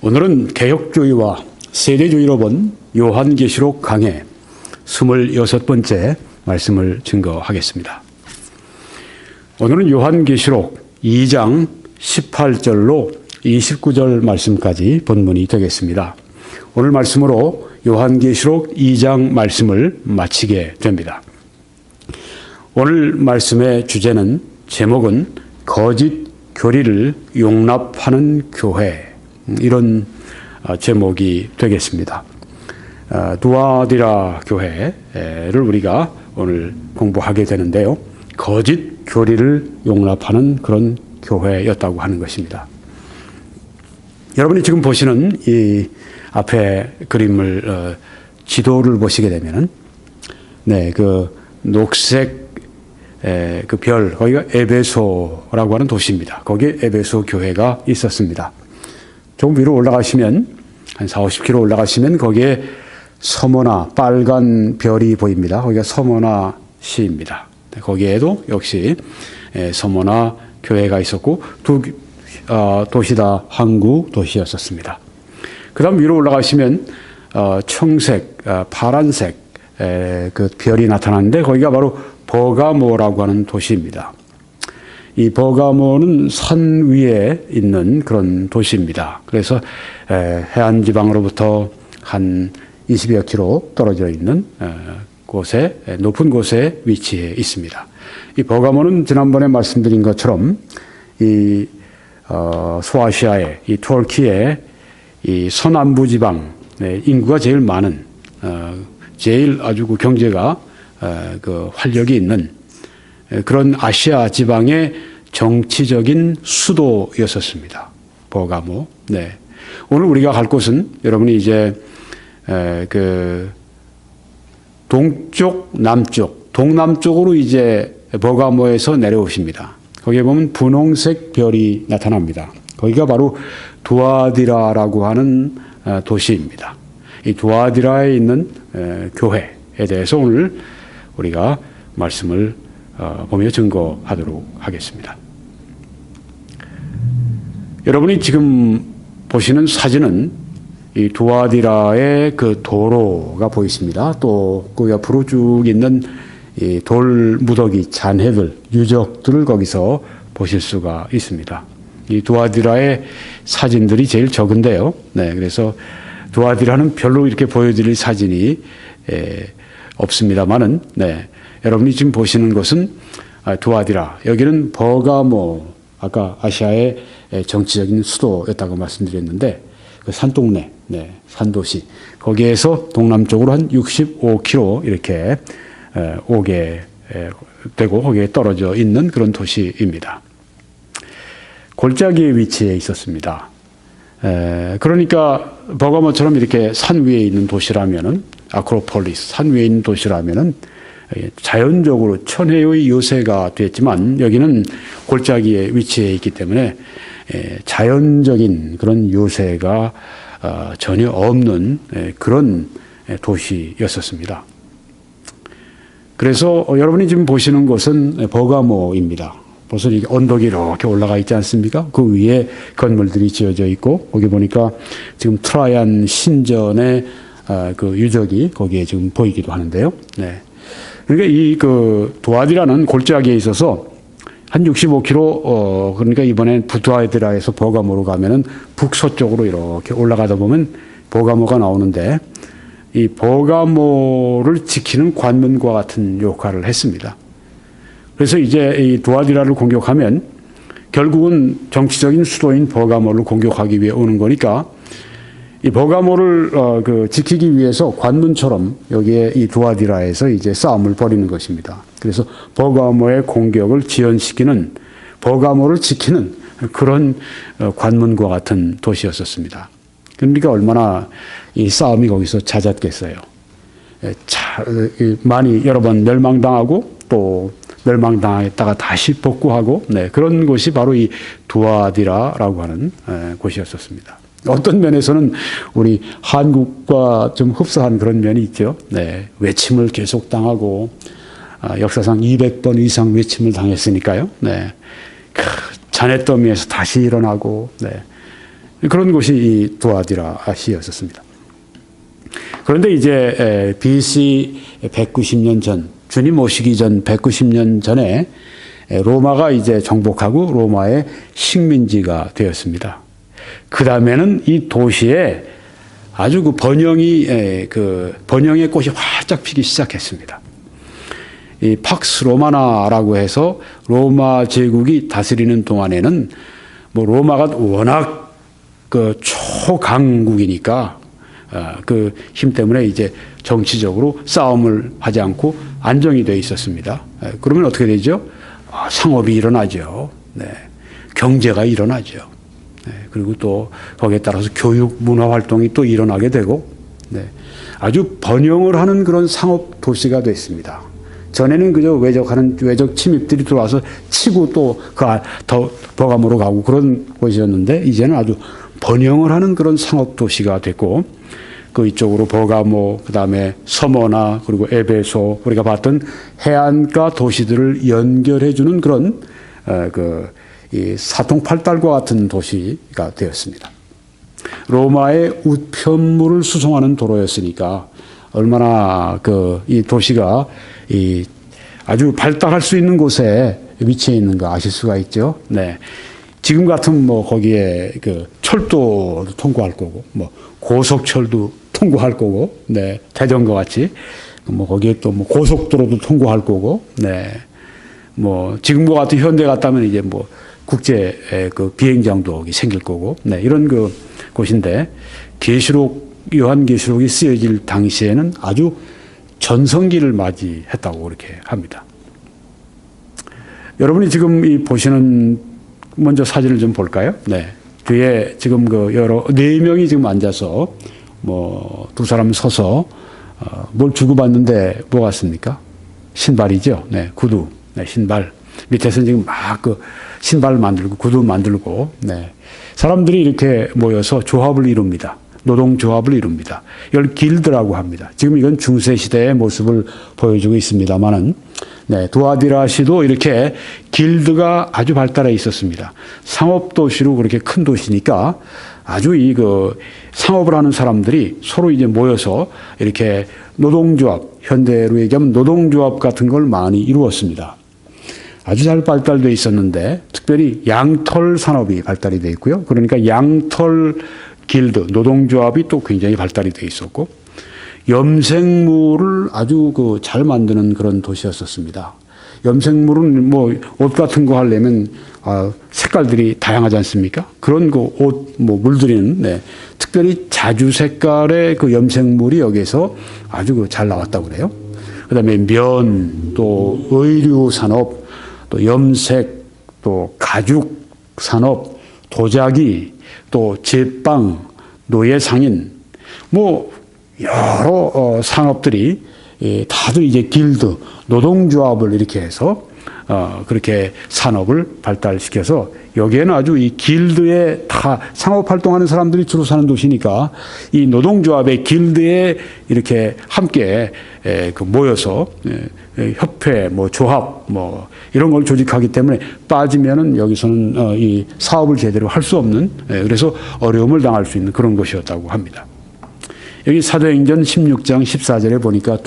오늘은 개혁주의와 세대주의로 본 요한계시록 강해 26번째 말씀을 증거하겠습니다. 오늘은 요한계시록 2장 18절로 29절 말씀까지 본문이 되겠습니다. 오늘 말씀으로 요한계시록 2장 말씀을 마치게 됩니다. 오늘 말씀의 주제는 제목은 거짓 교리를 용납하는 교회, 이런 제목이 되겠습니다. 두아디라 교회를 우리가 오늘 공부하게 되는데요. 거짓 교리를 용납하는 그런 교회였다고 하는 것입니다. 여러분이 지금 보시는 이 앞에 그림을 지도를 보시게 되면은 그 녹색 그 별, 거기가 에베소라고 하는 도시입니다. 거기에 에베소 교회가 있었습니다. 조금 위로 올라가시면 한 40-50km 올라가시면 거기에 서머나 빨간 별이 보입니다. 거기가 서머나 시입니다. 거기에도 역시 서머나 교회가 있었고 두 도시 다 항구 도시였었습니다. 그 다음 위로 올라가시면 청색, 파란색 그 별이 나타나는데 거기가 바로 버가모라고 하는 도시입니다. 이 버가모는 산 위에 있는 그런 도시입니다. 그래서 해안 지방으로부터 한 20여 킬로 떨어져 있는 곳에, 높은 곳에 위치해 있습니다. 이 버가모는 지난번에 말씀드린 것처럼 이 소아시아의, 이 터키의 이 서남부 지방 인구가 제일 많은, 제일 아주 그 경제가 그 활력이 있는 그런 아시아 지방의 정치적인 수도였었습니다. 버가모. 오늘 우리가 갈 곳은 여러분이 이제 그 동쪽, 남쪽, 동남쪽으로 이제 버가모에서 내려오십니다. 거기에 보면 분홍색 별이 나타납니다. 거기가 바로 두아디라라고 하는 도시입니다. 이 두아디라에 있는 교회에 대해서 오늘 우리가 말씀을 보며 증거하도록 하겠습니다. 여러분이 지금 보시는 사진은 이 두아디라의 그 도로가 보이십니다. 또 그 옆으로 쭉 있는 이 돌 무더기, 잔해들, 유적들을 거기서 보실 수가 있습니다. 이 두아디라의 사진들이 제일 적은데요. 그래서 두아디라는 별로 이렇게 보여드릴 사진이 없습니다만은, 여러분이 지금 보시는 것은 두아디라, 여기는 버가모, 아까 아시아의 정치적인 수도였다고 말씀드렸는데 그 산동네, 산도시, 거기에서 동남쪽으로 한 65km 이렇게 오게 되고 거기에 떨어져 있는 그런 도시입니다. 골짜기에 위치해 있었습니다. 그러니까 버가모처럼 이렇게 산 위에 있는 도시라면은, 아크로폴리스, 산 위에 있는 도시라면은 자연적으로 천혜의 요새가 됐지만 여기는 골짜기에 위치해 있기 때문에 자연적인 그런 요새가 전혀 없는 그런 도시였었습니다. 그래서 여러분이 지금 보시는 곳은 버가모입니다. 벌써 이게 언덕이 이렇게 올라가 있지 않습니까? 그 위에 건물들이 지어져 있고 거기 보니까 지금 트라이안 신전의 그 유적이 거기에 지금 보이기도 하는데요. 그러니까 이 그 두아디라는 골짜기에 있어서 한 65km, 그러니까 이번엔 두아디라에서 버가모로 가면은 북서쪽으로 이렇게 올라가다 보면 버가모가 나오는데 이 버가모를 지키는 관문과 같은 역할을 했습니다. 그래서 이제 이 두아디라를 공격하면 결국은 정치적인 수도인 버가모를 공격하기 위해 오는 거니까 이 버가모를 지키기 위해서 관문처럼 여기에 이 두아디라에서 이제 싸움을 벌이는 것입니다. 그래서 버가모의 공격을 지연시키는, 버가모를 지키는 그런 관문과 같은 도시였었습니다. 그러니까 얼마나 이 싸움이 거기서 잦았겠어요. 많이 여러 번 멸망당하고 또 멸망당했다가 다시 복구하고 그런 곳이 바로 이 두아디라라고 하는 곳이었었습니다. 어떤 면에서는 우리 한국과 좀 흡사한 그런 면이 있죠. 외침을 계속 당하고 역사상 200번 이상 외침을 당했으니까요. 잔해더미에서 다시 일어나고 그런 곳이 이 두아디라시였었습니다. 그런데 이제 BC 190년 전, 주님 오시기 전 190년 전에 로마가 이제 정복하고 로마의 식민지가 되었습니다. 그 다음에는 이 도시에 아주 그 번영의 꽃이 활짝 피기 시작했습니다. 이 팍스 로마나라고 해서 로마 제국이 다스리는 동안에는 뭐 로마가 워낙 그 초강국이니까 그 힘 때문에 이제 정치적으로 싸움을 하지 않고 안정이 되어 있었습니다. 그러면 어떻게 되죠? 상업이 일어나죠. 네. 경제가 일어나죠. 네. 그리고 또 거기에 따라서 교육, 문화 활동이 또 일어나게 되고, 네. 아주 번영을 하는 그런 상업 도시가 됐습니다. 전에는 그저 외적 침입들이 들어와서 치고 또 더 버감으로 가고 그런 곳이었는데 이제는 아주 번영을 하는 그런 상업 도시가 됐고, 그 이쪽으로 버가모, 그 다음에 서머나, 그리고 에베소, 우리가 봤던 해안가 도시들을 연결해주는 그런, 이 사통팔달과 같은 도시가 되었습니다. 로마의 우편물을 수송하는 도로였으니까 얼마나 이 도시가 아주 발달할 수 있는 곳에 위치해 있는가 아실 수가 있죠. 네. 지금 같은 뭐 거기에 철도도 통과할 거고, 뭐 고속철도 통과할 거고, 네. 대전과 같이 뭐 거기에 또 뭐 고속도로도 통과할 거고, 네. 뭐 지금과 같은 현대 같다면 이제 뭐 국제 비행장도 생길 거고, 네. 이런 곳인데 요한계시록이 쓰여질 당시에는 아주 전성기를 맞이했다고 그렇게 합니다. 여러분이 지금 보시는 먼저 사진을 좀 볼까요? 네. 뒤에 지금 네 명이 지금 앉아서 두 사람 서서 뭘 주고받는데 뭐 같습니까? 신발이죠. 네. 구두. 네. 신발. 밑에서는 지금 막 신발 만들고 구두 만들고, 네. 사람들이 이렇게 모여서 조합을 이룹니다. 노동조합을 이룹니다. 이걸 길드라고 합니다. 지금 이건 중세시대의 모습을 보여주고 있습니다만은, 네, 두아디라시도 이렇게 길드가 아주 발달해 있었습니다. 상업도시로 그렇게 큰 도시니까 아주 상업을 하는 사람들이 서로 이제 모여서 이렇게 노동조합, 현대로 얘기하면 노동조합 같은 걸 많이 이루었습니다. 아주 잘 발달되어 있었는데, 특별히 양털 산업이 발달이 되어 있고요. 그러니까 양털 길드, 노동조합이 또 굉장히 발달이 되어 있었고, 염색물을 아주 잘 만드는 그런 도시였었습니다. 염색물은 뭐 옷 같은 거 하려면 색깔들이 다양하지 않습니까? 그런 옷 물들이는, 네. 특별히 자주 색깔의 염색물이 여기서 아주 잘 나왔다고 그래요. 그다음에 면, 또 의류 산업, 또 염색, 또 가죽 산업, 도자기, 또 제빵, 노예상인, 뭐 여러 산업들이 다들 이제 길드, 노동조합을 이렇게 해서 그렇게 산업을 발달시켜서 여기에는 아주 이 길드에 다 상업 활동하는 사람들이 주로 사는 도시니까 이 노동조합의 길드에 이렇게 함께 모여서 협회, 조합, 이런 걸 조직하기 때문에 빠지면은 여기서는 이 사업을 제대로 할 수 없는, 그래서 어려움을 당할 수 있는 그런 곳이었다고 합니다. 여기 사도행전 16장 14절에 보니까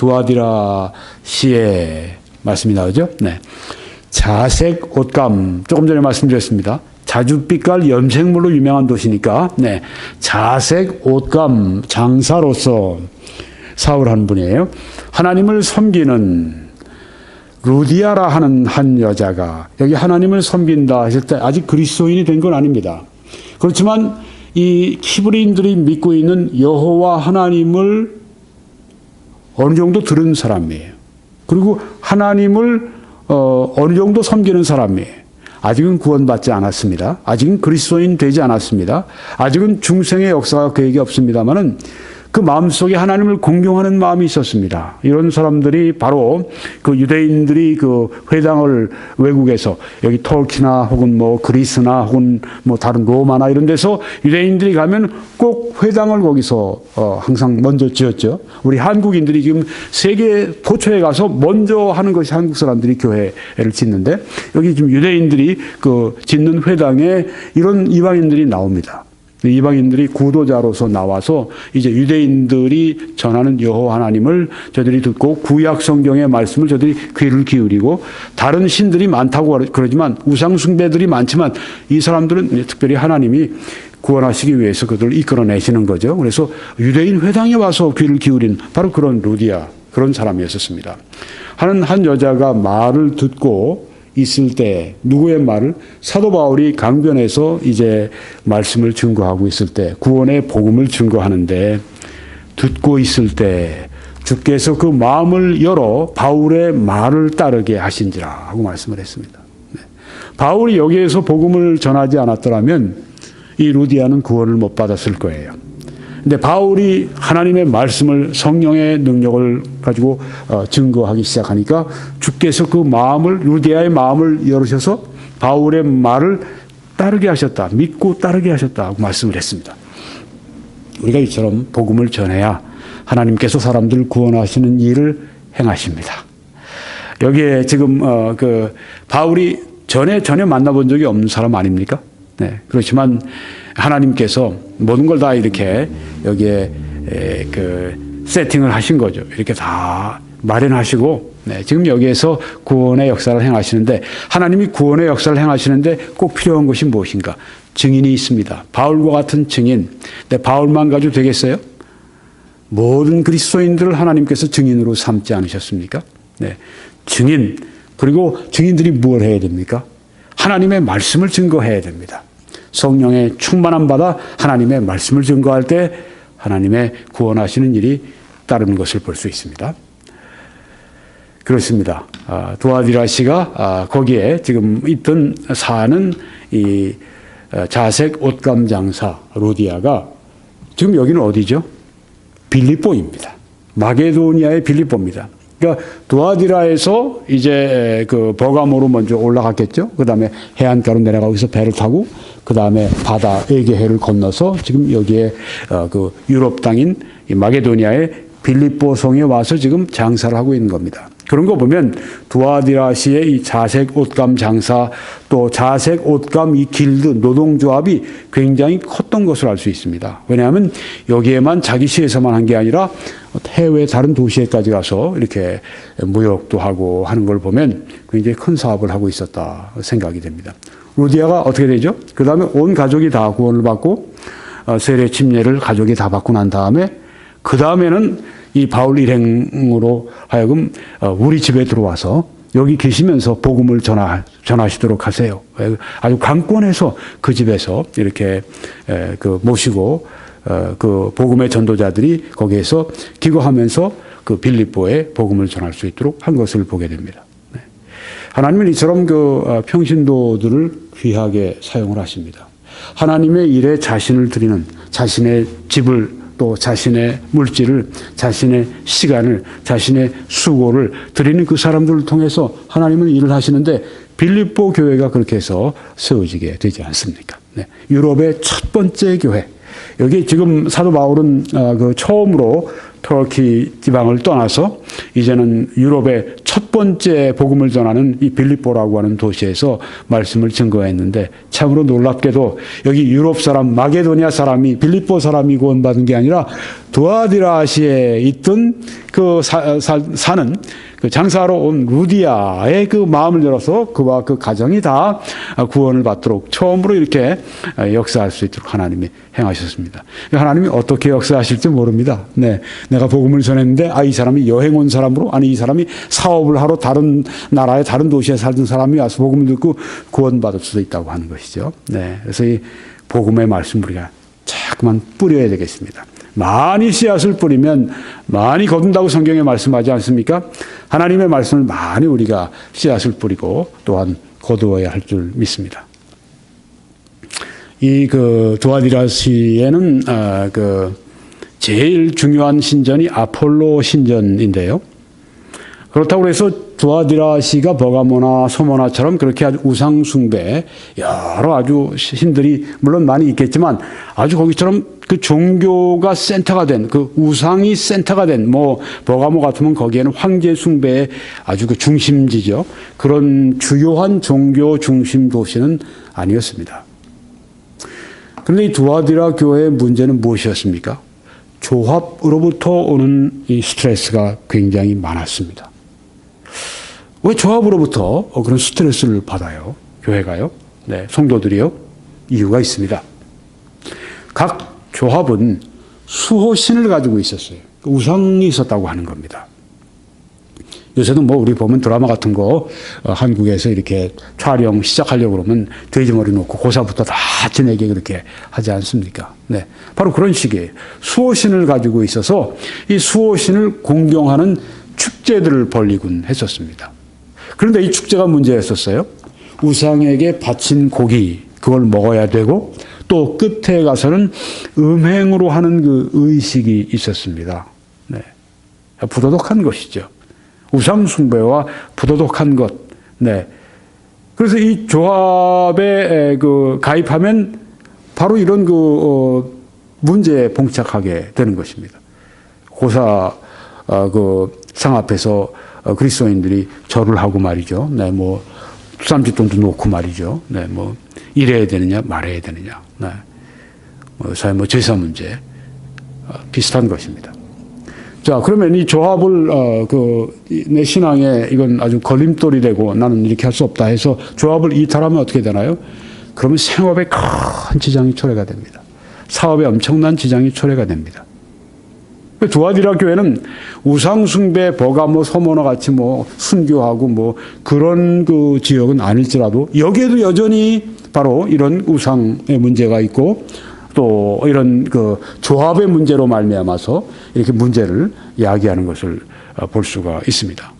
두아디라시의 말씀이 나오죠. 네. 자색 옷감, 조금 전에 말씀드렸습니다. 자줏빛깔 염색물로 유명한 도시니까, 네. 자색 옷감 장사로서 사업을 하는 분이에요. 하나님을 섬기는 루디아라 하는 한 여자가, 여기 하나님을 섬긴다 하실 때 아직 그리스도인이 된 건 아닙니다. 그렇지만 이 히브리인들이 믿고 있는 여호와 하나님을 어느 정도 들은 사람이에요. 그리고 하나님을 어느 정도 섬기는 사람이에요. 아직은 구원받지 않았습니다. 아직은 그리스도인 되지 않았습니다. 아직은 중생의 역사가 그에게 없습니다만은 그 마음속에 하나님을 공경하는 마음이 있었습니다. 이런 사람들이 바로 유대인들이 회당을 외국에서 여기 터키나 혹은 그리스나 혹은 다른 로마나 이런 데서 유대인들이 가면 꼭 회당을 거기서 항상 먼저 지었죠. 우리 한국인들이 지금 세계 도처에 가서 먼저 하는 것이 한국 사람들이 교회를 짓는데, 여기 지금 유대인들이 짓는 회당에 이런 이방인들이 나옵니다. 이방인들이 구도자로서 나와서 이제 유대인들이 전하는 여호와 하나님을 저들이 듣고 구약 성경의 말씀을 저들이 귀를 기울이고 다른 신들이 많다고 그러지만 우상 숭배들이 많지만 이 사람들은 특별히 하나님이 구원하시기 위해서 그들을 이끌어내시는 거죠. 그래서 유대인 회당에 와서 귀를 기울인 바로 그런 루디아, 그런 사람이었습니다. 한 여자가 말을 듣고 있을 때 누구의 말을? 사도 바울이 강변에서 이제 말씀을 증거하고 있을 때 구원의 복음을 증거하는데 듣고 있을 때 주께서 그 마음을 열어 바울의 말을 따르게 하신지라 하고 말씀을 했습니다. 네. 바울이 여기에서 복음을 전하지 않았더라면 이 루디아는 구원을 못 받았을 거예요. 근데 바울이 하나님의 말씀을 성령의 능력을 가지고 증거하기 시작하니까 주께서 그 마음을 루디아의 마음을 열으셔서 바울의 말을 따르게 하셨다. 믿고 따르게 하셨다고 말씀을 했습니다. 우리가 이처럼 복음을 전해야 하나님께서 사람들을 구원하시는 일을 행하십니다. 여기에 지금 바울이 전혀 만나본 적이 없는 사람 아닙니까? 네, 그렇지만 하나님께서 모든 걸 다 이렇게 여기에 세팅을 하신 거죠. 이렇게 다 마련하시고 지금 여기에서 구원의 역사를 행하시는데 하나님이 구원의 역사를 행하시는데 꼭 필요한 것이 무엇인가? 증인이 있습니다. 바울과 같은 증인. 근데 바울만 가지고 되겠어요? 모든 그리스도인들을 하나님께서 증인으로 삼지 않으셨습니까? 네, 증인. 그리고 증인들이 뭘 해야 됩니까? 하나님의 말씀을 증거해야 됩니다. 성령의 충만함 받아 하나님의 말씀을 증거할 때 하나님의 구원하시는 일이 따르는 것을 볼 수 있습니다. 그렇습니다. 두아디라 씨가 거기에 지금 있던 사는 이 자색 옷감 장사 루디아가 지금 여기는 어디죠? 빌립보입니다. 마게도니아의 빌립보입니다. 그러니까 두아디라에서 이제 그 버가모로 먼저 올라갔겠죠. 그 다음에 해안가로 내려가고 여기서 배를 타고 그 다음에 바다 에게해를 건너서 지금 여기에 그 유럽 땅인 마게도니아의 빌립보 성에 와서 지금 장사를 하고 있는 겁니다. 그런 거 보면 두아디라시의 이 자색 옷감 장사 또 자색 옷감 이 길드 노동조합이 굉장히 컸던 것을 알 수 있습니다. 왜냐하면 여기에만 자기 시에서만 한 게 아니라 해외 다른 도시에까지 가서 이렇게 무역도 하고 하는 걸 보면 굉장히 큰 사업을 하고 있었다 생각이 됩니다. 루디아가 어떻게 되죠? 그 다음에 온 가족이 다 구원을 받고 세례 침례를 가족이 다 받고 난 다음에 그 다음에는 이 바울 일행으로 하여금 우리 집에 들어와서 여기 계시면서 복음을 전하시도록 하세요. 아주 강권해서 그 집에서 이렇게 모시고 그 복음의 전도자들이 거기에서 기거하면서 그 빌립보에 복음을 전할 수 있도록 한 것을 보게 됩니다. 하나님은 이처럼 그 평신도들을 귀하게 사용을 하십니다. 하나님의 일에 자신을 드리는 자신의 집을 또 자신의 물질을 자신의 시간을 자신의 수고를 드리는 그 사람들을 통해서 하나님은 일을 하시는데 빌립보 교회가 그렇게 해서 세워지게 되지 않습니까? 네. 유럽의 첫 번째 교회. 여기 지금 사도 바울은 그 처음으로 터키 지방을 떠나서 이제는 유럽의 첫 번째 복음을 전하는 이 빌립보라고 하는 도시에서 말씀을 증거했는데 참으로 놀랍게도 여기 유럽 사람 마게도니아 사람이 빌립보 사람이 구원받은 게 아니라 두아디라시에 있던 그 사는 그 장사하러 온 루디아의 그 마음을 열어서 그와 그 가정이 다 구원을 받도록 처음으로 이렇게 역사할 수 있도록 하나님이 행하셨습니다. 하나님이 어떻게 역사하실지 모릅니다. 네, 내가 복음을 전했는데 이 사람이 여행 온 사람으로 아니 이 사람이 사업을 하러 다른 나라의 다른 도시에 살던 사람이 와서 복음을 듣고 구원받을 수도 있다고 하는 것이죠. 네, 그래서 이 복음의 말씀 우리가 자꾸만 뿌려야 되겠습니다. 많이 씨앗을 뿌리면 많이 거둔다고 성경에 말씀하지 않습니까? 하나님의 말씀을 많이 우리가 씨앗을 뿌리고 또한 거두어야 할 줄 믿습니다. 이 두아디라시에는 제일 중요한 신전이 아폴로 신전인데요. 그렇다고 해서 두아디라시가 버가모나 소모나처럼 그렇게 아주 우상숭배 여러 아주 신들이 물론 많이 있겠지만 아주 거기처럼 그 종교가 센터가 된 그 우상이 센터가 된 버가모 같으면 거기에는 황제 숭배의 아주 그 중심지죠. 그런 주요한 종교 중심 도시는 아니었습니다. 그런데 이 두아디라 교회의 문제는 무엇이었습니까? 조합으로부터 오는 이 스트레스가 굉장히 많았습니다. 왜 조합으로부터 그런 스트레스를 받아요? 교회가요? 네, 성도들이요? 이유가 있습니다. 각 조합은 수호신을 가지고 있었어요. 우상이 있었다고 하는 겁니다. 요새도 뭐 우리 보면 드라마 같은 거 한국에서 이렇게 촬영 시작하려고 그러면 돼지머리 놓고 고사부터 다 지내게 그렇게 하지 않습니까? 네. 바로 그런 식이에요. 수호신을 가지고 있어서 이 수호신을 공경하는 축제들을 벌이곤 했었습니다. 그런데 이 축제가 문제였었어요. 우상에게 바친 고기, 그걸 먹어야 되고 또 끝에 가서는 음행으로 하는 그 의식이 있었습니다. 네. 부도덕한 것이죠. 우상숭배와 부도덕한 것. 네. 그래서 이 조합에 가입하면 바로 이런 문제에 봉착하게 되는 것입니다. 고사 상 앞에서 그리스도인들이 절을 하고 말이죠. 네, 뭐 쌈짓돈도 놓고 말이죠. 네, 뭐 이래야 되느냐 말해야 되느냐. 네. 뭐 제사 문제 비슷한 것입니다. 자, 그러면 이 조합을 내 신앙에 이건 아주 걸림돌이 되고 나는 이렇게 할 수 없다 해서 조합을 이탈하면 어떻게 되나요? 그러면 생업에 큰 지장이 초래가 됩니다. 사업에 엄청난 지장이 초래가 됩니다. 두아디라 교회는 우상숭배, 버가모, 서머나 같이 뭐 순교하고 뭐 그런 그 지역은 아닐지라도 여기에도 여전히 바로 이런 우상의 문제가 있고 또 이런 그 조합의 문제로 말미암아서 이렇게 문제를 야기하는 것을 볼 수가 있습니다.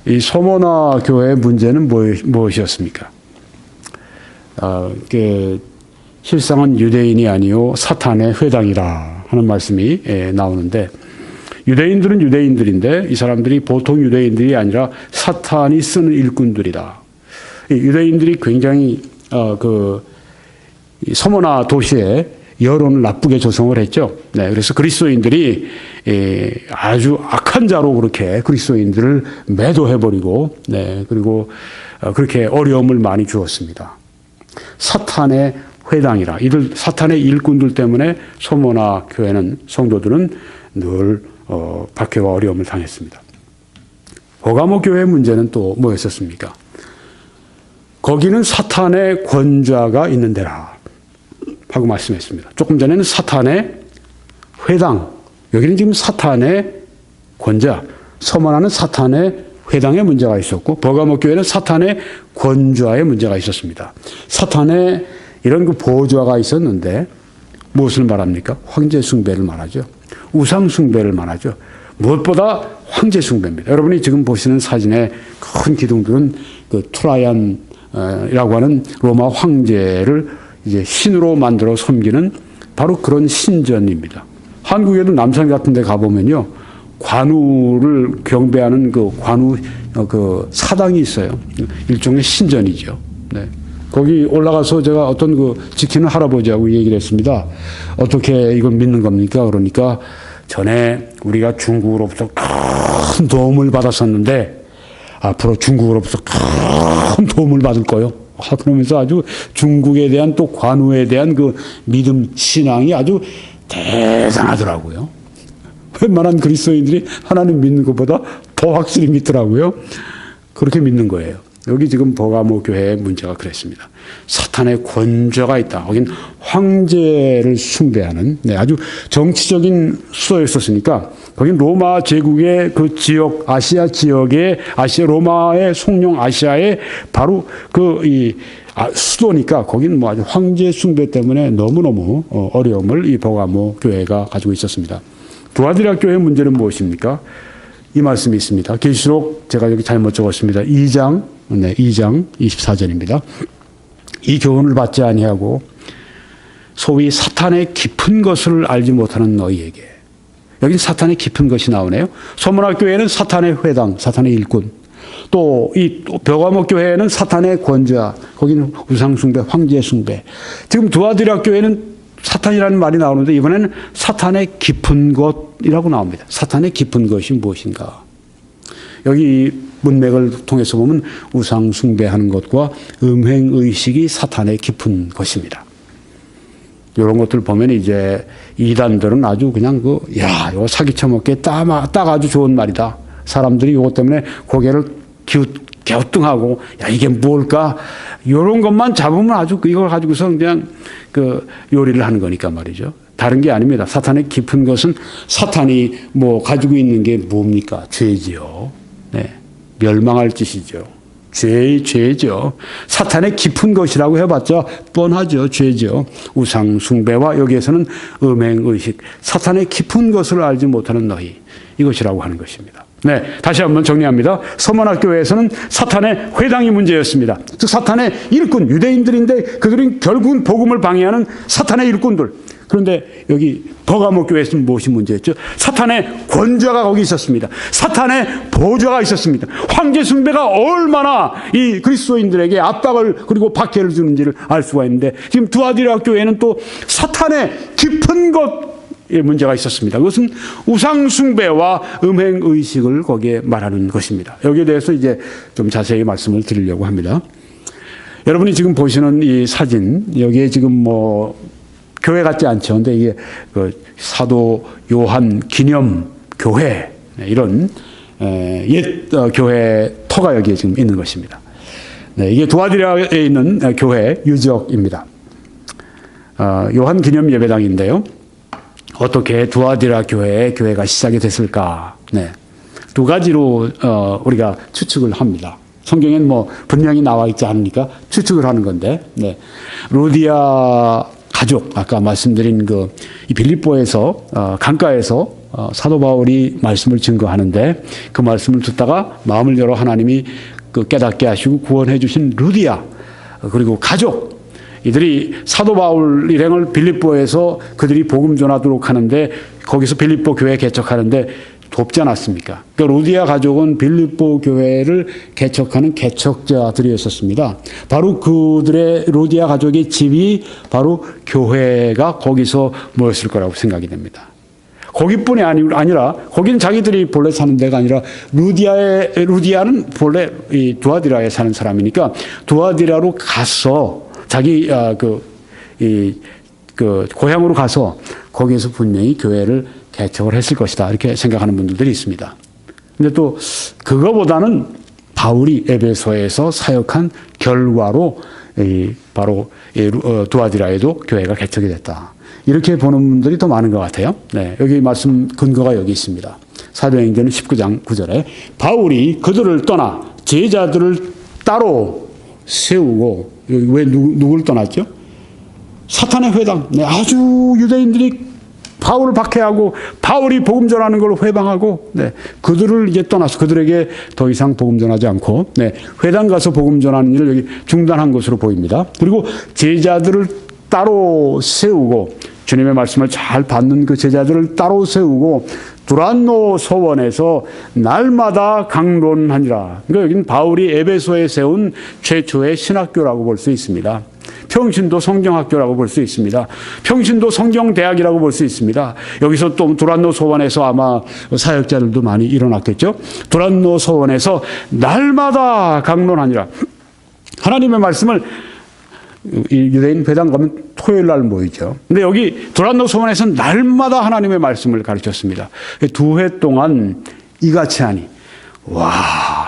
이 서머나 교회의 문제는 무엇이었습니까? 실상은 유대인이 아니요 사탄의 회당이라 하는 말씀이 나오는데 유대인들은 유대인들인데 이 사람들이 보통 유대인들이 아니라 사탄이 쓰는 일꾼들이다. 유대인들이 굉장히 서머나 도시에 여론을 나쁘게 조성을 했죠. 네, 그래서 그리스도인들이 아주 악한 자로 그렇게 그리스도인들을 매도해버리고, 네, 그리고 그렇게 어려움을 많이 주었습니다. 사탄의 회당이라 이들 사탄의 일꾼들 때문에 서머나 교회는 성도들은 늘 박해와 어려움을 당했습니다. 버가모 교회의 문제는 또 뭐였었습니까? 거기는 사탄의 권좌가 있는 데라 하고 말씀했습니다. 조금 전에는 사탄의 회당, 여기는 지금 사탄의 권좌, 서머나는 사탄의 회당에 문제가 있었고 버가모 교회는 사탄의 권좌에 문제가 있었습니다. 사탄의 이런 그 보좌가 있었는데 무엇을 말합니까? 황제 숭배를 말하죠. 우상 숭배를 말하죠. 무엇보다 황제 숭배입니다. 여러분이 지금 보시는 사진의 큰 기둥들은 그 트라이안이라고 하는 로마 황제를 이제 신으로 만들어 섬기는 바로 그런 신전입니다. 한국에도 남산 같은 데 가보면요. 관우를 경배하는 그 관우 그 사당이 있어요. 일종의 신전이죠. 네. 거기 올라가서 제가 어떤 그 지키는 할아버지하고 얘기를 했습니다. 어떻게 이걸 믿는 겁니까? 그러니까 전에 우리가 중국으로부터 큰 도움을 받았었는데 앞으로 중국으로부터 큰 도움을 받을 거요. 그러면서 아주 중국에 대한 또 관우에 대한 그 믿음, 신앙이 아주 대단하더라고요. 웬만한 그리스도인들이 하나님 믿는 것보다 더 확실히 믿더라고요. 그렇게 믿는 거예요. 여기 지금 버가모 교회의 문제가 그랬습니다. 사탄의 권좌가 있다. 거긴 황제를 숭배하는 아주 정치적인 수도였었으니까 거긴 로마 제국의 그 지역, 아시아 지역의 로마의 속령 아시아의 바로 수도니까 거긴 뭐 아주 황제 숭배 때문에 너무너무 어려움을 이 버가모 교회가 가지고 있었습니다. 두아디라 교회의 문제는 무엇입니까? 이 말씀이 있습니다. 계시록 제가 여기 잘못 적었습니다. 2장 24절입니다. 이 교훈을 받지 아니하고 소위 사탄의 깊은 것을 알지 못하는 너희에게. 여긴 사탄의 깊은 것이 나오네요. 서머나 교회는 사탄의 회당, 사탄의 일꾼. 또 이 버가모 교회는 사탄의 권좌, 거기는 우상숭배, 황제숭배. 지금 두아디라 교회는 사탄이라는 말이 나오는데 이번에는 사탄의 깊은 것이라고 나옵니다. 사탄의 깊은 것이 무엇인가? 여기 문맥을 통해서 보면 우상 숭배하는 것과 음행 의식이 사탄의 깊은 것입니다. 이런 것들 보면 이제 이단들은 아주 그냥 이거 사기쳐 먹기에 딱 아주 좋은 말이다. 사람들이 이것 때문에 고개를 갸우뚱하고, 야, 이게 뭘까? 이런 것만 잡으면 아주 이걸 가지고서 그냥 요리를 하는 거니까 말이죠. 다른 게 아닙니다. 사탄의 깊은 것은 사탄이 가지고 있는 게 뭡니까? 죄지요. 네. 멸망할 짓이죠. 죄죠. 사탄의 깊은 것이라고 해봤자 뻔하죠. 죄죠. 우상 숭배와 여기에서는 음행의식, 사탄의 깊은 것을 알지 못하는 너희, 이것이라고 하는 것입니다. 네, 다시 한번 정리합니다. 서문학교에서는 사탄의 회당이 문제였습니다. 즉 사탄의 일꾼, 유대인들인데 그들은 결국은 복음을 방해하는 사탄의 일꾼들. 그런데 여기 버가모 교회에서는 무엇이 문제였죠? 사탄의 권좌가 거기 있었습니다. 사탄의 보좌가 있었습니다. 황제 숭배가 얼마나 이 그리스도인들에게 압박을 그리고 박해를 주는지를 알 수가 있는데, 지금 두아디라 교회는 또 사탄의 깊은 것에 문제가 있었습니다. 그것은 우상 숭배와 음행 의식을 거기에 말하는 것입니다. 여기에 대해서 이제 좀 자세히 말씀을 드리려고 합니다. 여러분이 지금 보시는 이 사진, 여기에 지금 교회 같지 않죠. 근데 이게 사도 요한 기념 교회, 이런 옛 교회 터가 여기에 지금 있는 것입니다. 네, 이게 두아디라에 있는 교회 유적입니다. 요한 기념 예배당인데요. 어떻게 두아디라 교회가 시작이 됐을까? 네, 두 가지로 우리가 추측을 합니다. 성경엔 분명히 나와 있지 않으니까 추측을 하는 건데, 네, 루디아 가족, 아까 말씀드린 이 빌립보에서 강가에서 사도 바울이 말씀을 증거하는데, 그 말씀을 듣다가 마음을 열어 하나님이 깨닫게 하시고 구원해 주신 루디아, 그리고 가족, 이들이 사도 바울 일행을 빌립보에서 그들이 복음 전하도록 하는데, 거기서 빌립보 교회 개척하는데 돕지 않았습니까? 그러니까 루디아 가족은 빌립보 교회를 개척하는 개척자들이었습니다. 바로 그들의 루디아 가족의 집이 바로 교회가 거기서 모였을 거라고 생각이 됩니다. 거기뿐이 아니라 거기는 자기들이 본래 사는 데가 아니라 루디아는 본래 이 두아디라에 사는 사람이니까 두아디라로 가서 자기 고향으로 가서 거기에서 분명히 교회를 개척을 했을 것이다, 이렇게 생각하는 분들이 있습니다. 근데 또 그거보다는 바울이 에베소에서 사역한 결과로 바로 두아디라에도 교회가 개척이 됐다, 이렇게 보는 분들이 더 많은 것 같아요. 네, 여기 말씀 근거가 여기 있습니다. 사도행전 19장 9절에 바울이 그들을 떠나 제자들을 따로 세우고, 여기 왜 누구를 떠났죠? 사탄의 회당. 네, 아주 유대인들이 바울을 박해하고 바울이 복음 전하는 걸 회방하고, 네, 그들을 이제 떠나서 그들에게 더 이상 복음 전하지 않고, 네, 회당 가서 복음 전하는 일을 여기 중단한 것으로 보입니다. 그리고 제자들을 따로 세우고, 주님의 말씀을 잘 받는 그 제자들을 따로 세우고 두란노 서원에서 날마다 강론하니라. 그러니까 여기는 바울이 에베소에 세운 최초의 신학교라고 볼 수 있습니다. 평신도 성경학교라고 볼 수 있습니다. 평신도 성경대학이라고 볼 수 있습니다. 여기서 또 두란노 서원에서 아마 사역자들도 많이 일어났겠죠. 두란노 서원에서 날마다 강론하니라. 하나님의 말씀을 유대인 회당 가면 토요일 날 모이죠. 근데 여기 두란노 서원에서는 날마다 하나님의 말씀을 가르쳤습니다. 2회 동안 이같이 하니, 와,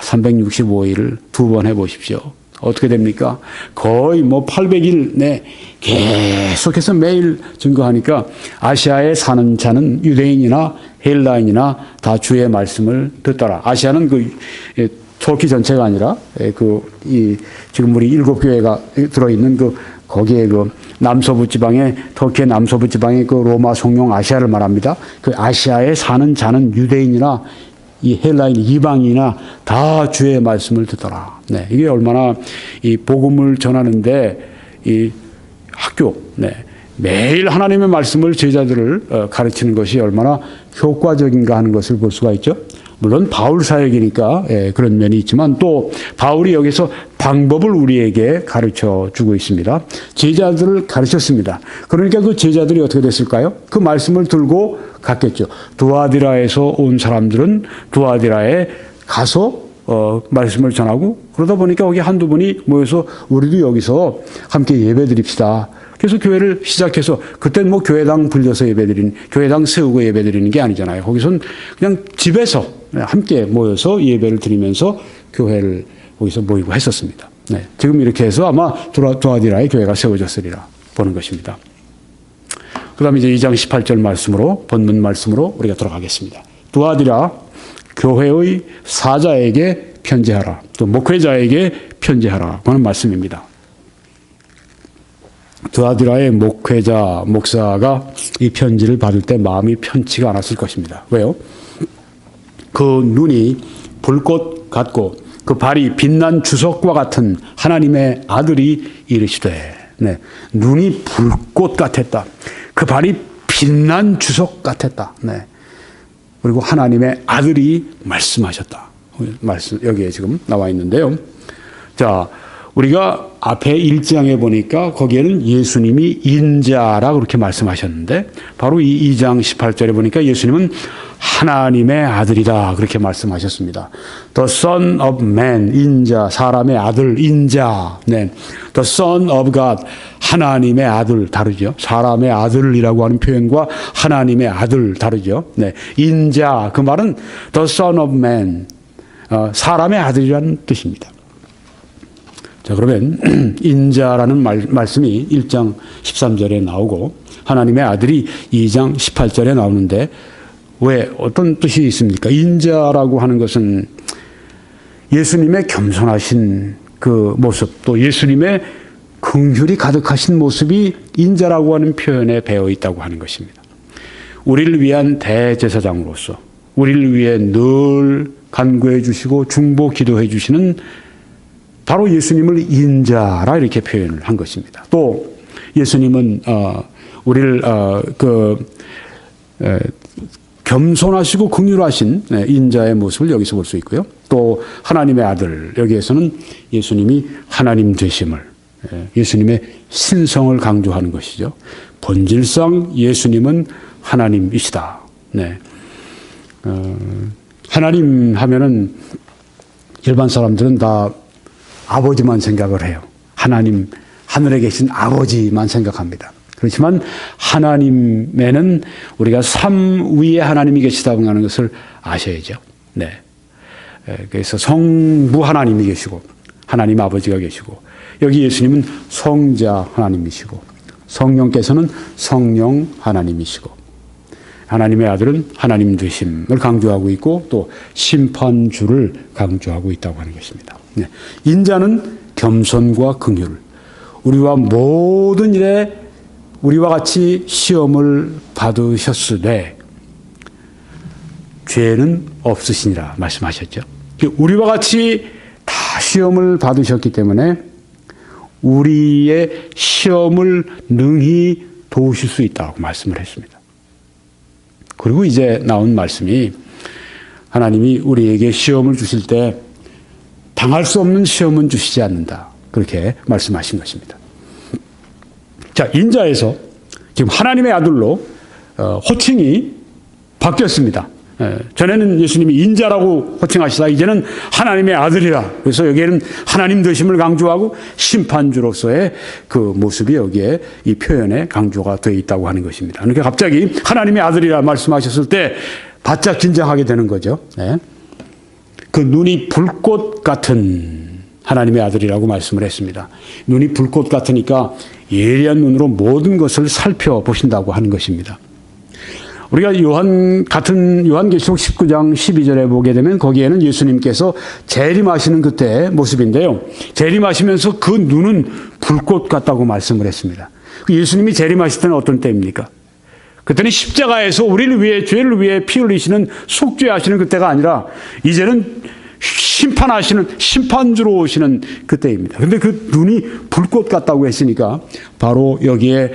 365일을 2번 해보십시오. 어떻게 됩니까? 거의 800일 내 계속해서 매일 증거하니까 아시아에 사는 자는 유대인이나 헬라인이나 다 주의 말씀을 듣더라. 아시아는 터키 전체가 아니라 지금 우리 7교회가 들어있는 거기에 남서부 지방에, 터키의 남서부 지방의 로마 송영 아시아를 말합니다. 그 아시아에 사는 자는 유대인이나 이 헬라인 이방인이나 다 주의 말씀을 듣더라. 네, 이게 얼마나 이 복음을 전하는데 이 학교, 네, 매일 하나님의 말씀을 제자들을 가르치는 것이 얼마나 효과적인가 하는 것을 볼 수가 있죠. 물론 바울 사역이니까 그런 면이 있지만 또 바울이 여기서 방법을 우리에게 가르쳐 주고 있습니다. 제자들을 가르쳤습니다. 그러니까 그 제자들이 어떻게 됐을까요? 그 말씀을 들고 갔겠죠. 두아디라에서 온 사람들은 두아디라에 가서 말씀을 전하고 그러다 보니까 거기 한두 분이 모여서 우리도 여기서 함께 예배드립시다. 그래서 교회를 시작해서 그때는 뭐 교회당 불려서 교회당 세우고 예배드리는 게 아니잖아요. 거기선 그냥 집에서 함께 모여서 예배를 드리면서 교회를 거기서 모이고 했었습니다. 네. 지금 이렇게 해서 아마 두아디라의 교회가 세워졌으리라 보는 것입니다. 그 다음에 이제 2장 18절 말씀으로, 본문 말씀으로 우리가 돌아가겠습니다. 두아디라 교회의 사자에게 편지하라. 또 목회자에게 편지하라. 하는 말씀입니다. 두아디라의 목회자, 목사가 이 편지를 받을 때 마음이 편치가 않았을 것입니다. 왜요? 그 눈이 불꽃 같고 그 발이 빛난 주석과 같은 하나님의 아들이 이르시되, 네, 눈이 불꽃 같았다. 그 발이 빛난 주석 같았다. 네. 그리고 하나님의 아들이 말씀하셨다. 여기에 지금 나와 있는데요. 자, 우리가 앞에 1장에 보니까 거기에는 예수님이 인자라 그렇게 말씀하셨는데 바로 이 2장 18절에 보니까 예수님은 하나님의 아들이다 그렇게 말씀하셨습니다. The Son of Man, 인자, 사람의 아들, 인자. 네. The Son of God, 하나님의 아들 다르죠. 사람의 아들이라고 하는 표현과 하나님의 아들 다르죠. 네. 인자, 그 말은 The Son of Man, 사람의 아들이라는 뜻입니다. 자, 그러면 인자라는 말씀이 1장 13절에 나오고 하나님의 아들이 2장 18절에 나오는데 왜 어떤 뜻이 있습니까? 인자라고 하는 것은 예수님의 겸손하신 그 모습, 또 예수님의 긍휼이 가득하신 모습이 인자라고 하는 표현에 배어 있다고 하는 것입니다. 우리를 위한 대제사장으로서 우리를 위해 늘 간구해 주시고 중보 기도해 주시는 바로 예수님을 인자라 이렇게 표현을 한 것입니다. 또 예수님은 우리를 겸손하시고 긍휼하신 인자의 모습을 여기서 볼 수 있고요. 또 하나님의 아들, 여기에서는 예수님이 하나님 되심을, 예수님의 신성을 강조하는 것이죠. 본질상 예수님은 하나님이시다. 네. 하나님 하면은 일반 사람들은 다 아버지만 생각을 해요. 하나님, 하늘에 계신 아버지만 생각합니다. 그렇지만 하나님에는 우리가 삼 위에 하나님이 계시다고 하는 것을 아셔야죠. 네. 그래서 성부 하나님이 계시고 하나님 아버지가 계시고 여기 예수님은 성자 하나님이시고 성령께서는 성령 하나님이시고 하나님의 아들은 하나님 되심을 강조하고 있고 또 심판주를 강조하고 있다고 하는 것입니다. 네. 인자는 겸손과 긍휼, 우리와 모든 일에 우리와 같이 시험을 받으셨으되 죄는 없으시니라 말씀하셨죠. 우리와 같이 다 시험을 받으셨기 때문에 우리의 시험을 능히 도우실 수 있다고 말씀을 했습니다. 그리고 이제 나온 말씀이 하나님이 우리에게 시험을 주실 때 당할 수 없는 시험은 주시지 않는다. 그렇게 말씀하신 것입니다. 자, 인자에서 지금 하나님의 아들로 호칭이 바뀌었습니다. 전에는 예수님이 인자라고 호칭하시다 이제는 하나님의 아들이라. 그래서 여기에는 하나님 되심을 강조하고 심판주로서의 그 모습이 여기에 이 표현에 강조가 되어 있다고 하는 것입니다. 그러니까 갑자기 하나님의 아들이라 말씀하셨을 때 바짝 긴장하게 되는 거죠. 네. 그 눈이 불꽃 같은 하나님의 아들이라고 말씀을 했습니다. 눈이 불꽃 같으니까 예리한 눈으로 모든 것을 살펴보신다고 하는 것입니다. 우리가 요한계시록 19장 12절에 보게 되면 거기에는 예수님께서 재림하시는 그때의 모습인데요. 재림하시면서 그 눈은 불꽃 같다고 말씀을 했습니다. 예수님이 재림하실 때는 어떤 때입니까? 그때는 십자가에서 우리를 위해, 죄를 위해 피 흘리시는 속죄하시는 그때가 아니라 이제는 심판하시는 심판주로 오시는 그때입니다. 그런데 그 눈이 불꽃 같다고 했으니까 바로 여기에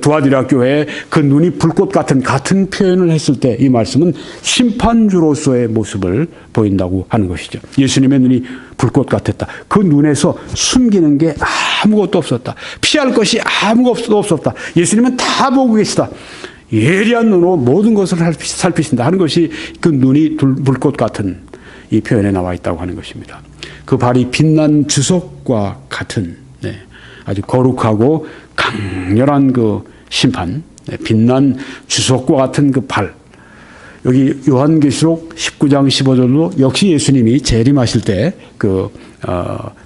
두아디라 교회에 그 눈이 불꽃 같은 표현을 했을 때 이 말씀은 심판주로서의 모습을 보인다고 하는 것이죠. 예수님의 눈이 불꽃 같았다. 그 눈에서 숨기는 게 아무것도 없었다. 피할 것이 아무것도 없었다. 예수님은 다 보고 계시다. 예리한 눈으로 모든 것을 살피신다 하는 것이 그 눈이 불꽃 같은 이 표현에 나와 있다고 하는 것입니다. 그 발이 빛난 주석과 같은 아주 거룩하고 강렬한 그 심판, 빛난 주석과 같은 그 발. 여기 요한계시록 19장 15절로 역시 예수님이 재림하실 때 그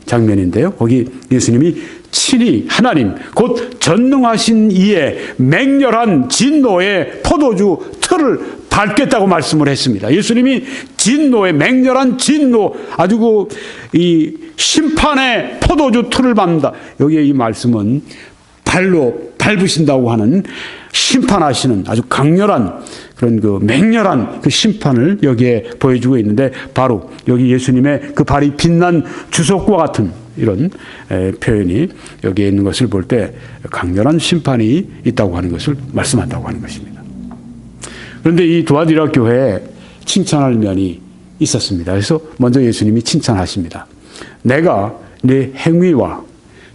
장면인데요. 거기 예수님이 친히 하나님 곧 전능하신 이의 맹렬한 진노의 포도주 틀을 밟겠다고 말씀을 했습니다. 예수님이 진노의 맹렬한 진노, 아주 이 심판의 포도주 틀을 밟는다. 여기에 이 말씀은 발로 밟으신다고 하는 심판하시는 아주 강렬한 그런 그 맹렬한 그 심판을 여기에 보여주고 있는데, 바로 여기 예수님의 그 발이 빛난 주석과 같은 이런 표현이 여기에 있는 것을 볼 때 강렬한 심판이 있다고 하는 것을 말씀한다고 하는 것입니다. 그런데 이 두아디라 교회에 칭찬할 면이 있었습니다. 그래서 먼저 예수님이 칭찬하십니다. 내가 네 행위와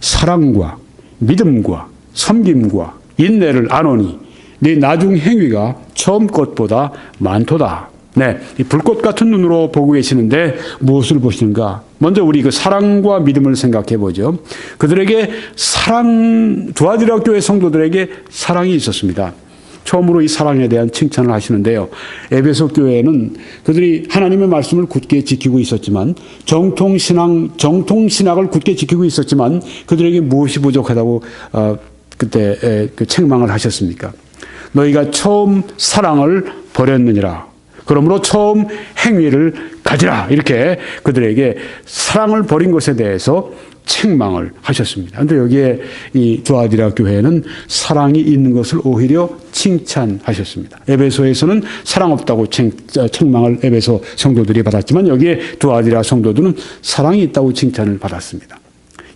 사랑과 믿음과 섬김과 인내를 아노니 네 나중 행위가 처음 것보다 많도다. 네, 이 불꽃 같은 눈으로 보고 계시는데 무엇을 보시는가? 먼저 우리 그 사랑과 믿음을 생각해 보죠. 그들에게 두아디라 교회 성도들에게 사랑이 있었습니다. 처음으로 이 사랑에 대한 칭찬을 하시는데요. 에베소 교회는 그들이 하나님의 말씀을 굳게 지키고 있었지만, 정통신학을 굳게 지키고 있었지만, 그들에게 무엇이 부족하다고 그때 책망을 하셨습니까? 너희가 처음 사랑을 버렸느니라. 그러므로 처음 행위를 가지라. 이렇게 그들에게 사랑을 버린 것에 대해서 책망을 하셨습니다. 그런데 여기에 이 두아디라 교회는 사랑이 있는 것을 오히려 칭찬하셨습니다. 에베소에서는 사랑 없다고 책망을 에베소 성도들이 받았지만, 여기에 두아디라 성도들은 사랑이 있다고 칭찬을 받았습니다.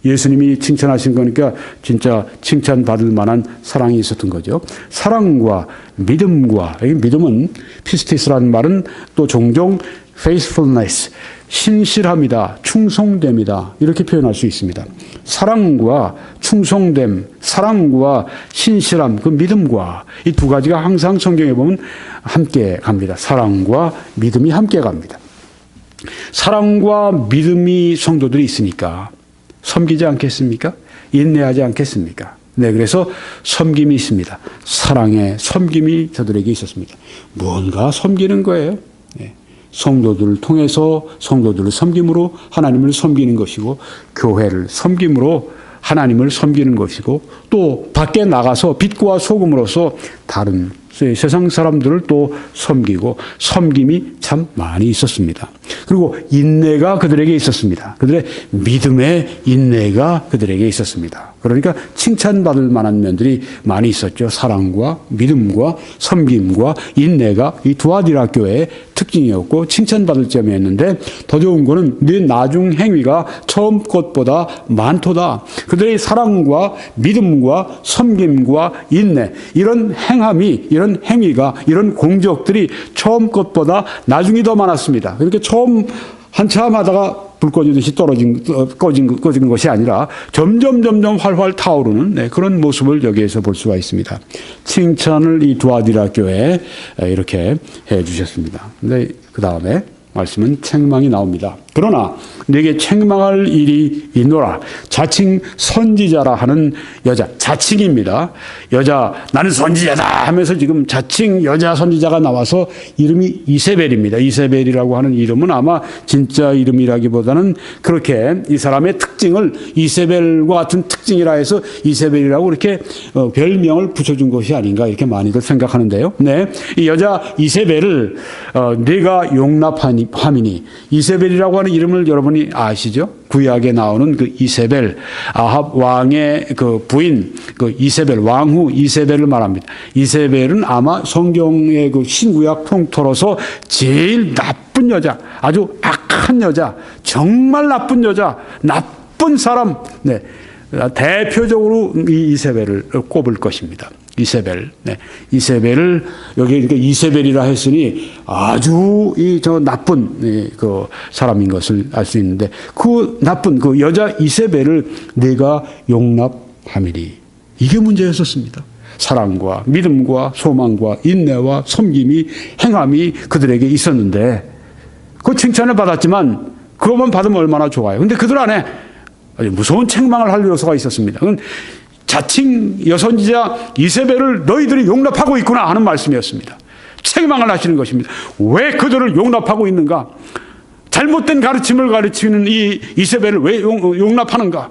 예수님이 칭찬하신 거니까 진짜 칭찬받을 만한 사랑이 있었던 거죠. 사랑과 믿음과, 이 믿음은 피스티스라는 말은 또 종종 faithfulness, 신실함이다, 충성됨이다, 이렇게 표현할 수 있습니다. 사랑과 충성됨, 사랑과 신실함, 그 믿음과 이 두 가지가 항상 성경에 보면 함께 갑니다. 사랑과 믿음이 함께 갑니다. 사랑과 믿음이 성도들이 있으니까 섬기지 않겠습니까? 인내하지 않겠습니까? 네, 그래서 섬김이 있습니다. 사랑의 섬김이 저들에게 있었습니다. 무언가 섬기는 거예요. 네. 성도들을 통해서 성도들을 섬김으로 하나님을 섬기는 것이고, 교회를 섬김으로 하나님을 섬기는 것이고, 또 밖에 나가서 빛과 소금으로서 다른 세상 사람들을 또 섬기고, 섬김이 참 많이 있었습니다. 그리고 인내가 그들에게 있었습니다. 그들의 믿음의 인내가 그들에게 있었습니다. 그러니까 칭찬받을 만한 면들이 많이 있었죠. 사랑과 믿음과 섬김과 인내가 이 두아디라 교회의 특징이었고 칭찬받을 점이었는데, 더 좋은 거는 네 나중 행위가 처음 것보다 많도다. 그들의 사랑과 믿음과 섬김과 인내, 이런 행함이, 이런 행위가, 이런 공적들이 처음 것보다 나중이 더 많았습니다. 그러니까 처음 한참 하다가 불 꺼지듯이 꺼진 것이 아니라 점점 활활 타오르는 그런 모습을 여기에서 볼 수가 있습니다. 칭찬을 이 두아디라 교회에 이렇게 해 주셨습니다. 근데 그 다음에 말씀은 책망이 나옵니다. 그러나 내게 책망할 일이 있노라. 자칭 선지자라 하는 여자, 자칭입니다. 여자, 나는 선지자다 하면서 지금 자칭 여자 선지자가 나와서 이름이 이세벨입니다. 이세벨이라고 하는 이름은 아마 진짜 이름이라기보다는 그렇게 이 사람의 특징을 이세벨과 같은 특징이라 해서 이세벨이라고 이렇게 별명을 붙여준 것이 아닌가, 이렇게 많이들 생각하는데요. 네, 이 여자 이세벨을 네가 용납함이니, 이세벨이라고 하는 이름을 여러분이 아시죠? 구약에 나오는 그 이세벨, 아합 왕의 그 부인, 그 이세벨, 왕후 이세벨을 말합니다. 이세벨은 아마 성경의 그 신구약 통틀어서 제일 나쁜 여자, 아주 악한 여자, 정말 나쁜 여자, 나쁜 사람, 네, 대표적으로 이 이세벨을 꼽을 것입니다. 이세벨, 네, 이세벨을 여기 이렇게 이세벨이라 했으니 아주 저 나쁜 그 사람인 것을 알 수 있는데, 그 나쁜 그 여자 이세벨을 내가 용납함이니, 이게 문제였었습니다. 사랑과 믿음과 소망과 인내와 섬김이, 행함이 그들에게 있었는데, 그 칭찬을 받았지만 그것만 받으면 얼마나 좋아요. 근데 그들 안에 아주 무서운 책망을 할 요소가 있었습니다. 그건 자칭 여선지자 이세벨을 너희들이 용납하고 있구나 하는 말씀이었습니다. 책망을 하시는 것입니다. 왜 그들을 용납하고 있는가? 잘못된 가르침을 가르치는 이 이세벨을 왜 용납하는가?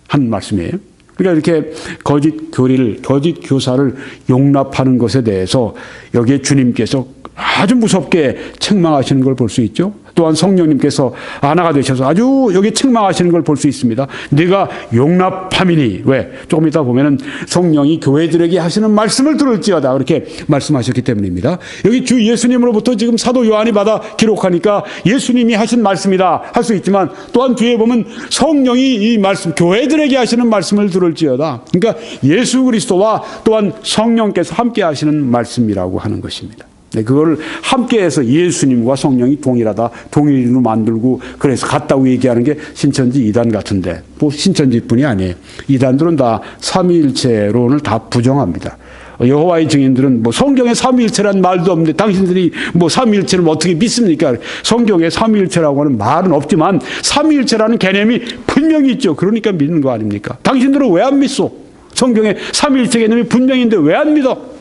하는 말씀이에요. 그러니까 이렇게 거짓 교사를 용납하는 것에 대해서 여기에 주님께서 아주 무섭게 책망하시는 걸 볼 수 있죠. 또한 성령님께서 하나가 되셔서 아주 여기 책망하시는 걸 볼 수 있습니다. 네가 용납함이니. 왜? 조금 이따 보면은 성령이 교회들에게 하시는 말씀을 들을지어다 그렇게 말씀하셨기 때문입니다. 여기 주 예수님으로부터 지금 사도 요한이 받아 기록하니까 예수님이 하신 말씀이다 할 수 있지만 또한 뒤에 보면 성령이 이 말씀 교회들에게 하시는 말씀을 들을지어다. 그러니까 예수 그리스도와 또한 성령께서 함께 하시는 말씀이라고 하는 것입니다. 네, 그걸 함께해서 예수님과 성령이 동일하다, 동일로 만들고 그래서 같다고 얘기하는 게 신천지 이단 같은데, 뭐 신천지뿐이 아니에요. 이단들은 다 삼위일체론을 다 부정합니다. 여호와의 증인들은 뭐 성경에 삼위일체란 말도 없는데 당신들이 뭐 삼위일체를 어떻게 믿습니까? 성경에 삼위일체라고 하는 말은 없지만 삼위일체라는 개념이 분명히 있죠. 그러니까 믿는 거 아닙니까? 당신들은 왜 안 믿소? 성경에 삼위일체 개념이 분명인데 왜 안 믿어?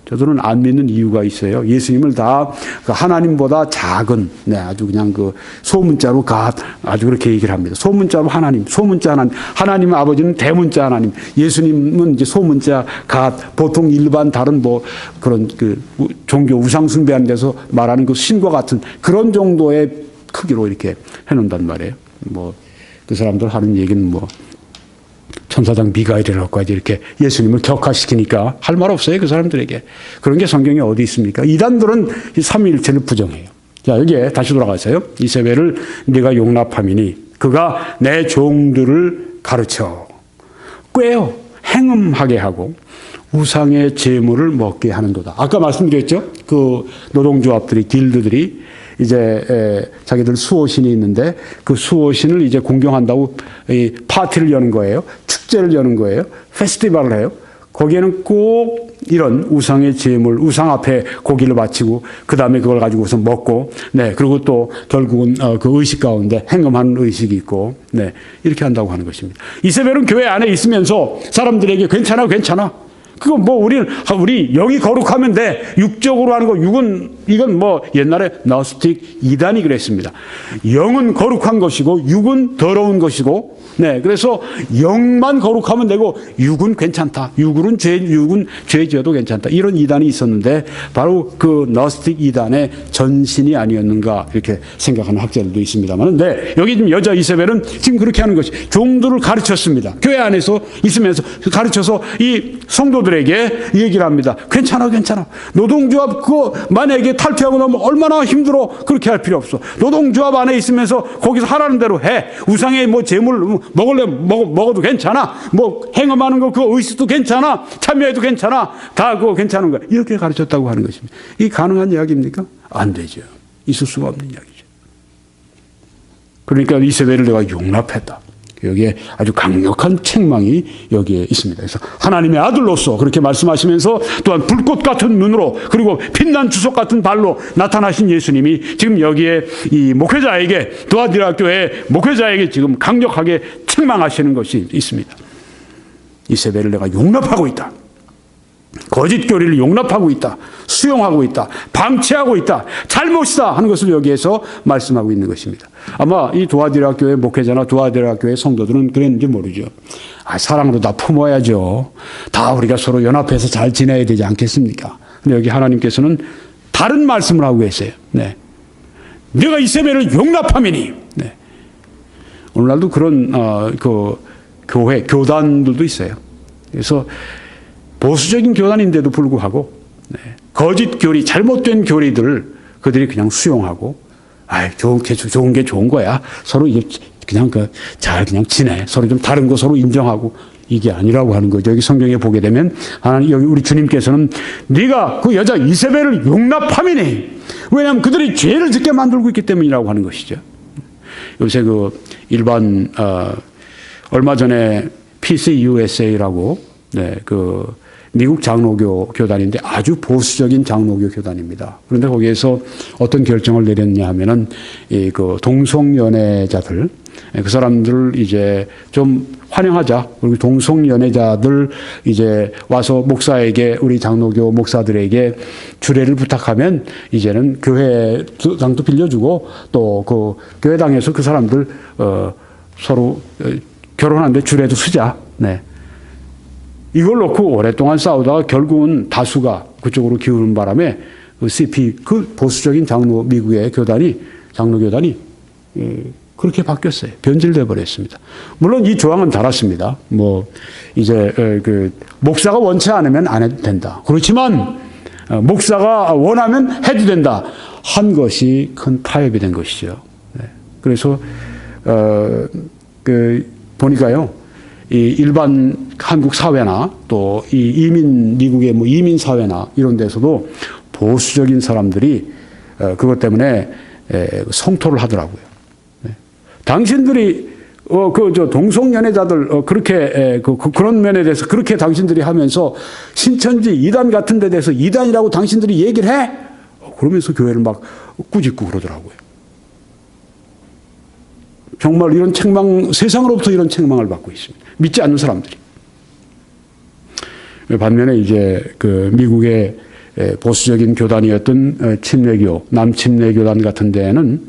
저들은 안 믿는 이유가 있어요. 예수님을 다 하나님보다 작은, 네, 아주 그냥 그 소문자로 아주 그렇게 얘기를 합니다. 소문자로 하나님, 소문자 하나님, 하나님 아버지는 대문자 하나님, 예수님은 이제 소문자 보통 일반 다른 뭐 그런 그 종교 우상숭배하는 데서 말하는 그 신과 같은 그런 정도의 크기로 이렇게 해놓는단 말이에요. 뭐 그 사람들 하는 얘기는 뭐 천사장 미가엘이라고까지 이렇게 예수님을 격화시키니까 할 말 없어요. 그 사람들에게. 그런 게 성경에 어디 있습니까? 이단들은 이 삼위일체를 부정해요. 자, 여기에 다시 돌아가세요. 이세벨을 네가 용납함이니 그가 내 종들을 가르쳐 꾀어 행음하게 하고 우상의 제물을 먹게 하는도다. 아까 말씀드렸죠? 그 노동조합들이 길드들이 이제 자기들 수호신이 있는데 그 수호신을 이제 공경한다고 이 파티를 여는 거예요. 축제를 여는 거예요. 페스티벌을 해요. 거기에는 꼭 이런 우상의 제물, 우상 앞에 고기를 바치고 그 다음에 그걸 가지고서 먹고, 네, 그리고 또 결국은 그 의식 가운데 행음하는 의식이 있고, 네, 이렇게 한다고 하는 것입니다. 이세벨은 교회 안에 있으면서 사람들에게 괜찮아. 그거 뭐 우리 영이 거룩하면 돼. 육적으로 하는 거 이건 뭐 옛날에 나스틱 이단이 그랬습니다. 영은 거룩한 것이고 육은 더러운 것이고, 네, 그래서 영만 거룩하면 되고 육은 괜찮다. 육은 죄 지어도 괜찮다. 이런 이단이 있었는데 바로 그 나스틱 이단의 전신이 아니었는가 이렇게 생각하는 학자들도 있습니다만, 네, 여기 지금 여자 이세벨은 지금 그렇게 하는 것이 종들을 가르쳤습니다. 교회 안에서 있으면서 가르쳐서 이 성도들에게 얘기를 합니다. 괜찮아. 노동조합 그거 만약에 탈퇴하고 나면 얼마나 힘들어. 그렇게 할 필요 없어. 노동조합 안에 있으면서 거기서 하라는 대로 해. 우상의 뭐 재물 먹어도 괜찮아. 뭐 행음하는 거 그거 의식도 괜찮아. 참여해도 괜찮아. 다 그거 괜찮은 거야. 이렇게 가르쳤다고 하는 것입니다. 이게 가능한 이야기입니까? 안 되죠. 있을 수가 없는 이야기죠. 그러니까 이세벨을 내가 용납했다. 여기에 아주 강력한 책망이 여기에 있습니다. 그래서 하나님의 아들로서 그렇게 말씀하시면서 또한 불꽃 같은 눈으로 그리고 빛난 주석 같은 발로 나타나신 예수님이 지금 여기에 이 목회자에게 두아디라 교회 목회자에게 지금 강력하게 책망하시는 것이 있습니다. 이세벨을 내가 용납하고 있다. 거짓 교리를 용납하고 있다. 수용하고 있다. 방치하고 있다. 잘못이다 하는 것을 여기에서 말씀하고 있는 것입니다. 아마 이 두아디라 교회 목회자나 두아디라 교회 성도들은 그랬는지 모르죠. 사랑으로 다 품어야죠. 다 우리가 서로 연합해서 잘 지내야 되지 않겠습니까? 근데 여기 하나님께서는 다른 말씀을 하고 계세요. 네. 내가 이세벨을 용납함이니. 네. 오늘날도 그런 교단들도 있어요. 그래서 보수적인 교단인데도 불구하고 거짓 교리, 잘못된 교리들을 그들이 그냥 수용하고, 좋은 게 좋은 거야. 서로 그냥 그냥 지내. 서로 좀 다른 거 서로 인정하고 이게 아니라고 하는 거죠. 여기 성경에 보게 되면 하나님, 여기 우리 주님께서는 네가 그 여자 이세벨을 용납함이니. 왜냐하면 그들이 죄를 짓게 만들고 있기 때문이라고 하는 것이죠. 요새 그 일반 얼마 전에 PCUSA라고 미국 장로교 교단인데 아주 보수적인 장로교 교단입니다. 그런데 거기에서 어떤 결정을 내렸냐 하면은 그 동성연애자들, 그 사람들을 이제 좀 환영하자. 그리고 동성연애자들 이제 와서 목사에게, 우리 장로교 목사들에게 주례를 부탁하면 이제는 교회당도 빌려주고 또 그 교회당에서 그 사람들 서로 결혼하는데 주례도 쓰자. 네. 이걸 놓고 오랫동안 싸우다가 결국은 다수가 그쪽으로 기우는 바람에 그 CP, 그 보수적인 미국의 교단이, 장로교단이 그렇게 바뀌었어요. 변질돼 버렸습니다. 물론 이 조항은 달았습니다. 뭐 이제 그 목사가 원치 않으면 안 해도 된다. 그렇지만 목사가 원하면 해도 된다. 한 것이 큰 타협이 된 것이죠. 네. 그래서 그 보니까요, 이 일반 한국 사회나 또 이 미국의 뭐 이민 사회나 이런 데서도 보수적인 사람들이 그것 때문에 성토를 하더라고요. 당신들이 저 동성연애자들 그렇게 그런 면에 대해서 그렇게 당신들이 하면서 신천지 이단 같은 데 대해서 이단이라고 당신들이 얘기를 해? 그러면서 교회를 막 꾸짖고 그러더라고요. 정말 이런 책망, 세상으로부터 이런 책망을 받고 있습니다. 믿지 않는 사람들이. 반면에 이제 그 미국의 보수적인 교단이었던 침례교, 남침례교단 같은 데에는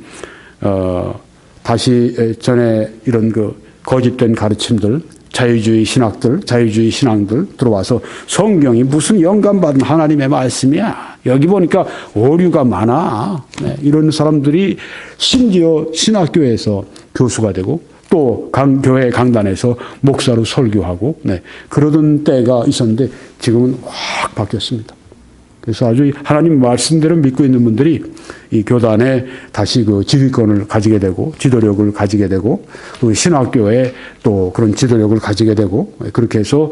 다시 전에 이런 그 거짓된 가르침들, 자유주의 신앙들 들어와서 성경이 무슨 영감받은 하나님의 말씀이야. 여기 보니까 오류가 많아. 네, 이런 사람들이 심지어 신학교에서 교수가 되고 또 교회 강단에서 목사로 설교하고, 네, 그러던 때가 있었는데 지금은 확 바뀌었습니다. 그래서 아주 하나님 말씀대로 믿고 있는 분들이 이 교단에 다시 그 지휘권을 가지게 되고 지도력을 가지게 되고 그 신학교에 또 그런 지도력을 가지게 되고 그렇게 해서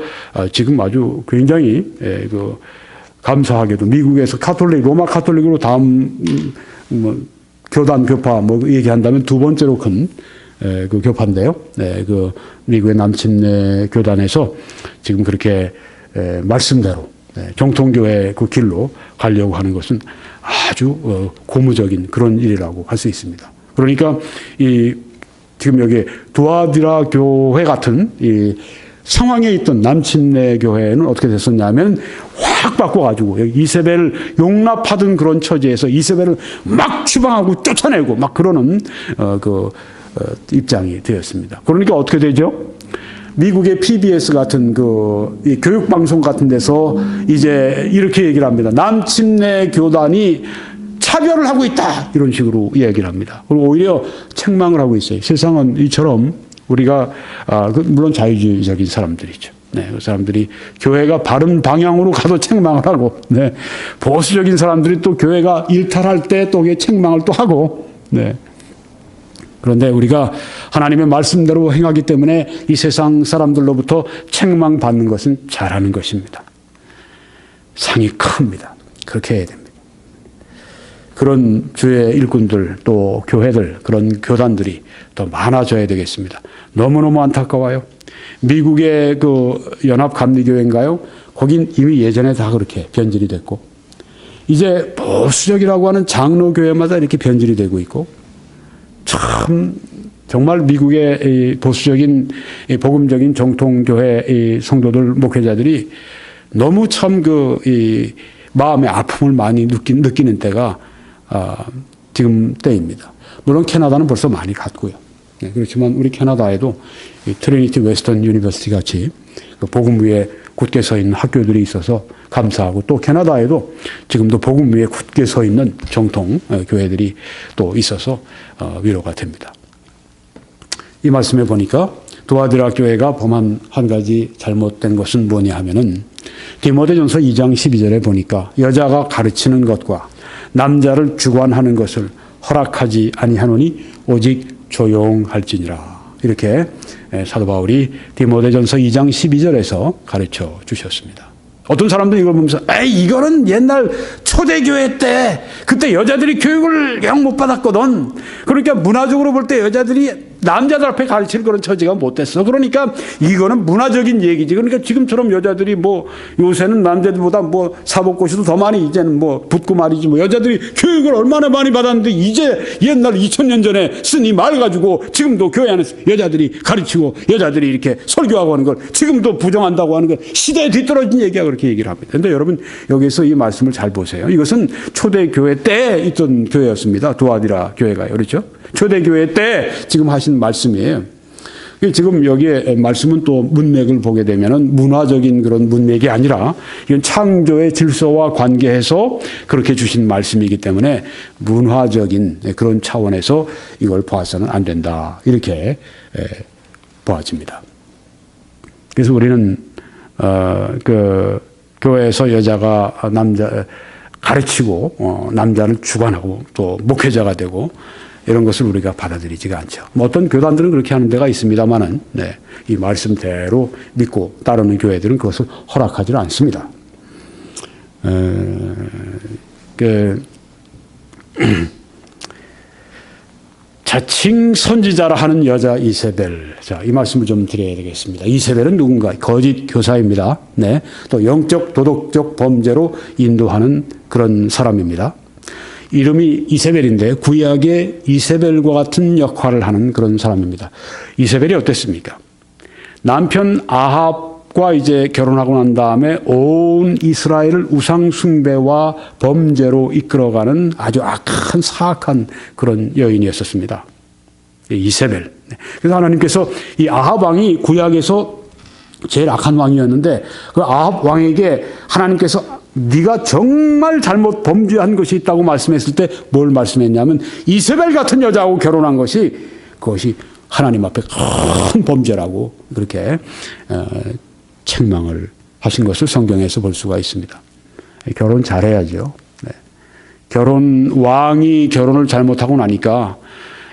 지금 아주 굉장히 그 감사하게도 미국에서 로마 카톨릭으로 다음 뭐 교단 교파 뭐 얘기한다면 두 번째로 큰 그 교파인데요. 네, 그 미국의 남침례 교단에서 지금 그렇게 말씀대로 정통교회 그 길로 가려고 하는 것은 아주 고무적인 그런 일이라고 할 수 있습니다. 그러니까 지금 여기 두아디라 교회 같은 이 상황에 있던 남침례 교회는 어떻게 됐었냐면 확 바꿔가지고 여기 이세벨을 용납하던 그런 처지에서 이세벨을 막 추방하고 쫓아내고 막 그러는 입장이 되었습니다. 그러니까 어떻게 되죠? 미국의 PBS 같은 이 교육방송 같은 데서 이제 이렇게 얘기를 합니다. 남침례 교단이 차별을 하고 있다. 이런 식으로 얘기를 합니다. 그리고 오히려 책망을 하고 있어요. 세상은 이처럼 우리가, 물론 자유주의적인 사람들이죠. 네, 그 사람들이 교회가 바른 방향으로 가도 책망을 하고, 네, 보수적인 사람들이 또 교회가 일탈할 때 또 책망을 또 하고, 네. 그런데 우리가 하나님의 말씀대로 행하기 때문에 이 세상 사람들로부터 책망받는 것은 잘하는 것입니다. 상이 큽니다. 그렇게 해야 됩니다. 그런 주의 일꾼들 또 교회들 그런 교단들이 더 많아져야 되겠습니다. 너무너무 안타까워요. 미국의 그 연합감리교회인가요? 거긴 이미 예전에 다 그렇게 변질이 됐고 이제 보수적이라고 하는 장로교회마다 이렇게 변질이 되고 있고 참 정말 미국의 보수적인 복음적인 정통교회 성도들 목회자들이 너무 참 마음의 아픔을 많이 느끼는 때가 지금 때입니다. 물론 캐나다는 벌써 많이 갔고요. 네, 그렇지만 우리 캐나다에도 트리니티 웨스턴 유니버시티 같이 복음 위에 굳게 서 있는 학교들이 있어서 감사하고 또 캐나다에도 지금도 복음 위에 굳게 서 있는 정통 교회들이 또 있어서 위로가 됩니다. 이 말씀에 보니까 두아디라 교회가 범한 한 가지 잘못된 것은 뭐냐 하면은 디모데전서 2장 12절에 보니까 여자가 가르치는 것과 남자를 주관하는 것을 허락하지 아니하노니 오직 조용할지니라. 이렇게 사도 바울이 디모데전서 2장 12절에서 가르쳐 주셨습니다. 어떤 사람들이 이걸 보면서 이거는 옛날 초대교회 때 그때 여자들이 교육을 영 못 받았거든. 그러니까 문화적으로 볼 때 여자들이 남자들 앞에 가르칠 그런 처지가 못 됐어. 그러니까 이거는 문화적인 얘기지. 그러니까 지금처럼 여자들이 뭐 요새는 남자들보다 뭐 사법고시도 더 많이 이제는 뭐 붙고 말이지. 뭐 여자들이 교육을 얼마나 많이 받았는데 이제 옛날 2000년 전에 쓴 이 말 가지고 지금도 교회 안에서 여자들이 가르치고 여자들이 이렇게 설교하고 하는 걸 지금도 부정한다고 하는 걸 시대에 뒤떨어진 얘기야 그렇게 얘기를 합니다. 그런데 여러분 여기서 이 말씀을 잘 보세요. 이것은 초대교회 때에 있던 교회였습니다. 두아디라 교회가요. 그렇죠? 초대교회 때 지금 하신 말씀이에요. 지금 여기에 말씀은 또 문맥을 보게 되면은 문화적인 그런 문맥이 아니라 이건 창조의 질서와 관계해서 그렇게 주신 말씀이기 때문에 문화적인 그런 차원에서 이걸 봐서는 안 된다. 이렇게 보아집니다. 그래서 우리는 그 교회에서 여자가 남자 가르치고 남자를 주관하고 또 목회자가 되고 이런 것을 우리가 받아들이지가 않죠. 뭐 어떤 교단들은 그렇게 하는 데가 있습니다만은 이 말씀대로 믿고 따르는 교회들은 그것을 허락하지 않습니다. 자칭 선지자라 하는 여자 이세벨. 자, 이 말씀을 좀 드려야 되겠습니다. 이세벨은 누군가? 거짓 교사입니다. 네. 또 영적, 도덕적 범죄로 인도하는 그런 사람입니다. 이름이 이세벨인데 구약의 이세벨과 같은 역할을 하는 그런 사람입니다. 이세벨이 어땠습니까? 남편 아합과 이제 결혼하고 난 다음에 온 이스라엘을 우상 숭배와 범죄로 이끌어가는 아주 악한 사악한 그런 여인이었었습니다. 이세벨. 그래서 하나님께서 이 아합 왕이 구약에서 제일 악한 왕이었는데 그 아합 왕에게 하나님께서 네가 정말 잘못 범죄한 것이 있다고 말씀했을 때 뭘 말씀했냐면 이세벨 같은 여자하고 결혼한 것이 그것이 하나님 앞에 큰 범죄라고 그렇게 책망을 하신 것을 성경에서 볼 수가 있습니다. 결혼 잘해야죠. 왕이 결혼을 잘못하고 나니까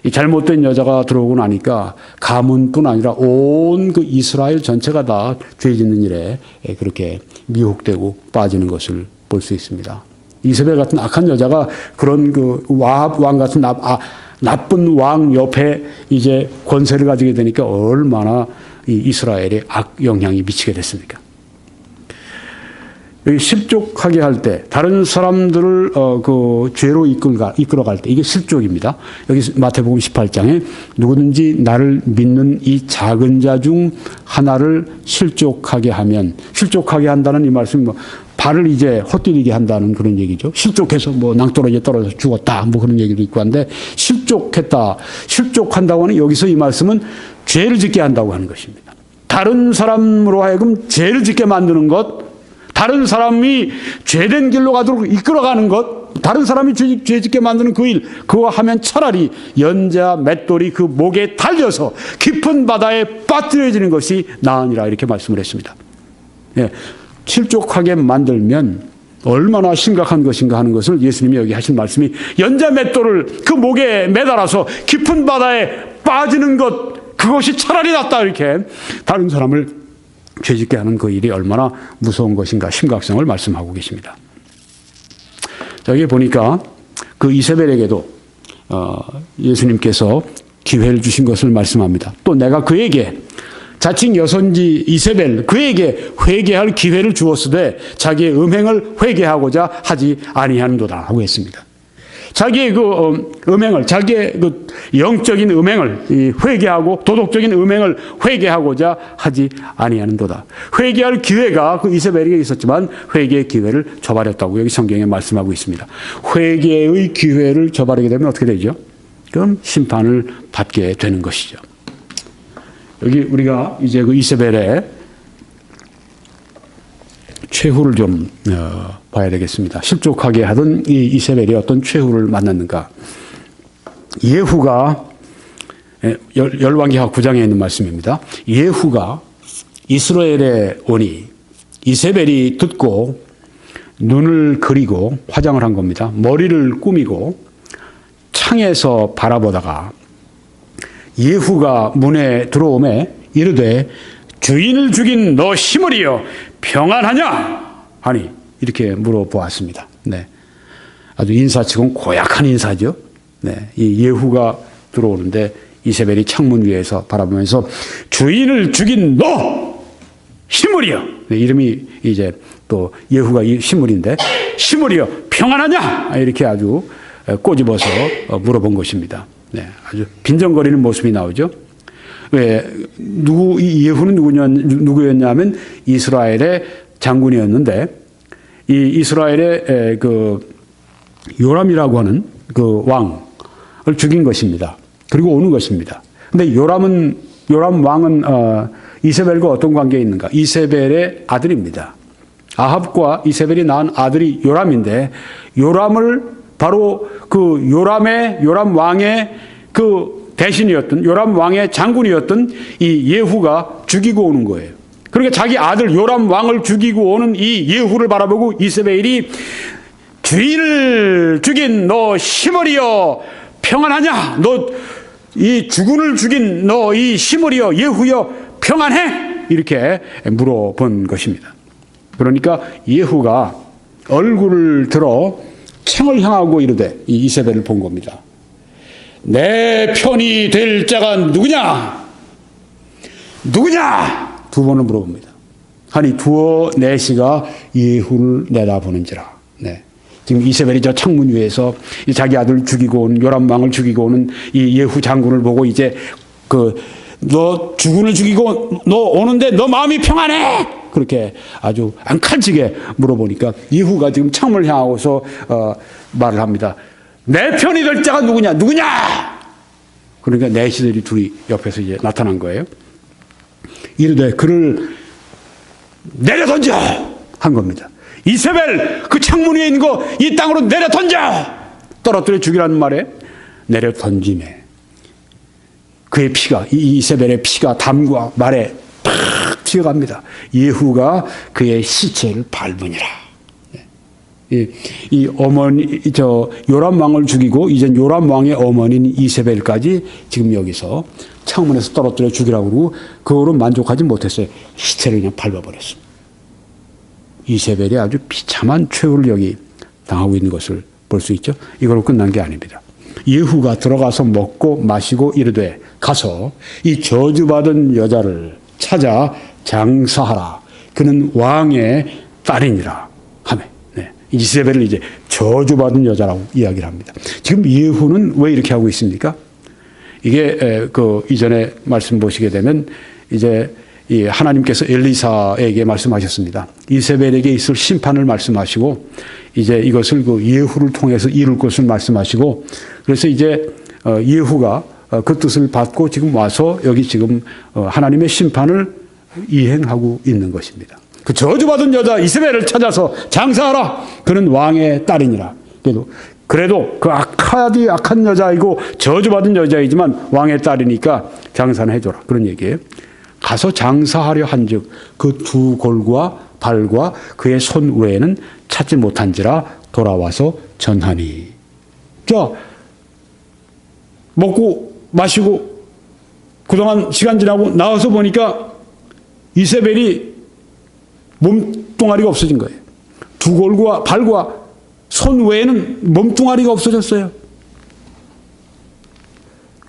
이 잘못된 여자가 들어오고 나니까 가문뿐 아니라 온 그 이스라엘 전체가 다 죄 짓는 일에 그렇게 미혹되고 빠지는 것을 볼 수 있습니다. 이세벨 같은 악한 여자가 그런 그 와합 왕 같은 나쁜 왕 옆에 이제 권세를 가지게 되니까 얼마나 이 이스라엘에 악 영향이 미치게 됐습니까? 여기 실족하게 할 때, 다른 사람들을 그 죄로 이끌어갈 때, 이게 실족입니다. 여기 마태복음 18장에 누구든지 나를 믿는 이 작은 자 중 하나를 실족하게 하면, 실족하게 한다는 이 말씀이 뭐 발을 이제 헛디디게 한다는 그런 얘기죠. 실족해서 뭐 낭떠러지에 떨어져 죽었다, 뭐 그런 얘기도 있고 한데, 실족했다, 실족한다고 하는 여기서 이 말씀은 죄를 짓게 한다고 하는 것입니다. 다른 사람으로 하여금 죄를 짓게 만드는 것, 다른 사람이 죄된 길로 가도록 이끌어가는 것, 다른 사람이 죄 짓게 만드는 그 일, 그거 하면 차라리 연자 맷돌이 그 목에 달려서 깊은 바다에 빠뜨려지는 것이 나으니라 이렇게 말씀을 했습니다. 예, 실족하게 만들면 얼마나 심각한 것인가 하는 것을 예수님이 여기 하신 말씀이 연자 맷돌을 그 목에 매달아서 깊은 바다에 빠지는 것, 그것이 차라리 낫다 이렇게 다른 사람을 죄짓게 하는 그 일이 얼마나 무서운 것인가 심각성을 말씀하고 계십니다. 여기 보니까 그 이세벨에게도 예수님께서 기회를 주신 것을 말씀합니다. 또 내가 그에게 자칭 여선지 이세벨 그에게 회개할 기회를 주었으되 자기의 음행을 회개하고자 하지 아니하는도다 하고 했습니다. 자기의 그 음행을, 자기의 그 영적인 음행을 회개하고 도덕적인 음행을 회개하고자 하지 아니하는도다. 회개할 기회가 그 이세벨에게 있었지만 회개의 기회를 저버렸다고 여기 성경에 말씀하고 있습니다. 회개의 기회를 저버리게 되면 어떻게 되죠? 그럼 심판을 받게 되는 것이죠. 여기 우리가 이제 그 이세벨의 최후를 좀 봐야 되겠습니다. 실족하게 하던 이 이세벨이 어떤 최후를 만났는가. 예후가 열왕기하 9장에 있는 말씀입니다. 예후가 이스라엘에 오니 이세벨이 듣고 눈을 그리고 화장을 한 겁니다. 머리를 꾸미고 창에서 바라보다가 예후가 문에 들어오매 이르되 주인을 죽인 너 시므리여 평안하냐? 아니 이렇게 물어보았습니다. 네, 아주 인사치곤 고약한 인사죠. 네, 이 예후가 들어오는데 이세벨이 창문 위에서 바라보면서 주인을 죽인 너 시므리여. 이름이 이제 또 예후가 시므리인데 시므리여 평안하냐? 이렇게 아주 꼬집어서 물어본 것입니다. 네, 아주 빈정거리는 모습이 나오죠. 왜 이 예후는 누구였냐면 이스라엘의 장군이었는데 이 이스라엘의 그 요람이라고 하는 그 왕을 죽인 것입니다. 그리고 오는 것입니다. 근데 요람 왕은 이세벨과 어떤 관계에 있는가? 이세벨의 아들입니다. 아합과 이세벨이 낳은 아들이 요람인데 요람을 바로 그 요람 왕의 그 대신이었던 요람 왕의 장군이었던 이 예후가 죽이고 오는 거예요. 그러니까 자기 아들 요람 왕을 죽이고 오는 이 예후를 바라보고 이세벨이 주인을 죽인 너 시므리여 평안하냐? 너 이 주군을 죽인 너 이 시므리여 예후여 평안해? 이렇게 물어본 것입니다. 그러니까 예후가 얼굴을 들어 창을 향하고 이르되 이 이세벨을 본 겁니다. 내 편이 될 자가 누구냐? 누구냐? 두 번을 물어봅니다. 하니 두어 내시가 예후를 내다보는지라. 네. 지금 이세벨이 저 창문 위에서 자기 아들 죽이고 온 요람 왕을 죽이고 오는 이 예후 장군을 보고 이제 너 주군을 죽이고 너 오는데 너 마음이 평안해? 그렇게 아주 앙칼지게 물어보니까 예후가 지금 창문을 향하고서 말을 합니다. 내 편이 될 자가 누구냐? 누구냐? 그러니까 내시들이 둘이 옆에서 이제 나타난 거예요. 이르되 그를 내려 던져 한 겁니다. 이세벨 그 창문 위에 있는 거 이 땅으로 내려 던져! 떨어뜨려 죽이라는 말에 내려 던짐에 그의 피가 이세벨의 피가 담과 말에 팍 튀어갑니다. 예후가 그의 시체를 밟으니라. 이 어머니 요람 왕을 죽이고 이젠 요람 왕의 어머니인 이세벨까지 지금 여기서 창문에서 떨어뜨려 죽이라고 그러고 그거로 만족하지 못했어요. 시체를 그냥 밟아버렸습니다. 이세벨이 아주 비참한 최후를 여기 당하고 있는 것을 볼 수 있죠. 이걸로 끝난 게 아닙니다. 예후가 들어가서 먹고 마시고 이르되 가서 이 저주받은 여자를 찾아 장사하라. 그는 왕의 딸이니라 하며 이세벨을 이제 저주받은 여자라고 이야기를 합니다. 지금 예후는 왜 이렇게 하고 있습니까? 이게 그 이전에 말씀 보시게 되면 이제 이 하나님께서 엘리사에게 말씀하셨습니다. 이세벨에게 있을 심판을 말씀하시고 이제 이것을 그 예후를 통해서 이룰 것을 말씀하시고 그래서 이제 예후가 그 뜻을 받고 지금 와서 여기 지금 하나님의 심판을 이행하고 있는 것입니다. 그 저주받은 여자 이세벨을 찾아서 장사하라. 그는 왕의 딸이니라. 그래도 그 악한 여자이고 저주받은 여자이지만 왕의 딸이니까 장사는 해줘라. 그런 얘기예요. 가서 장사하려 한즉 그 두 골과 발과 그의 손 외에는 찾지 못한지라 돌아와서 전하니. 자, 먹고 마시고 그동안 시간 지나고 나와서 보니까 이세벨이 몸뚱아리가 없어진 거예요. 두 골과 발과 손 외에는 몸뚱아리가 없어졌어요.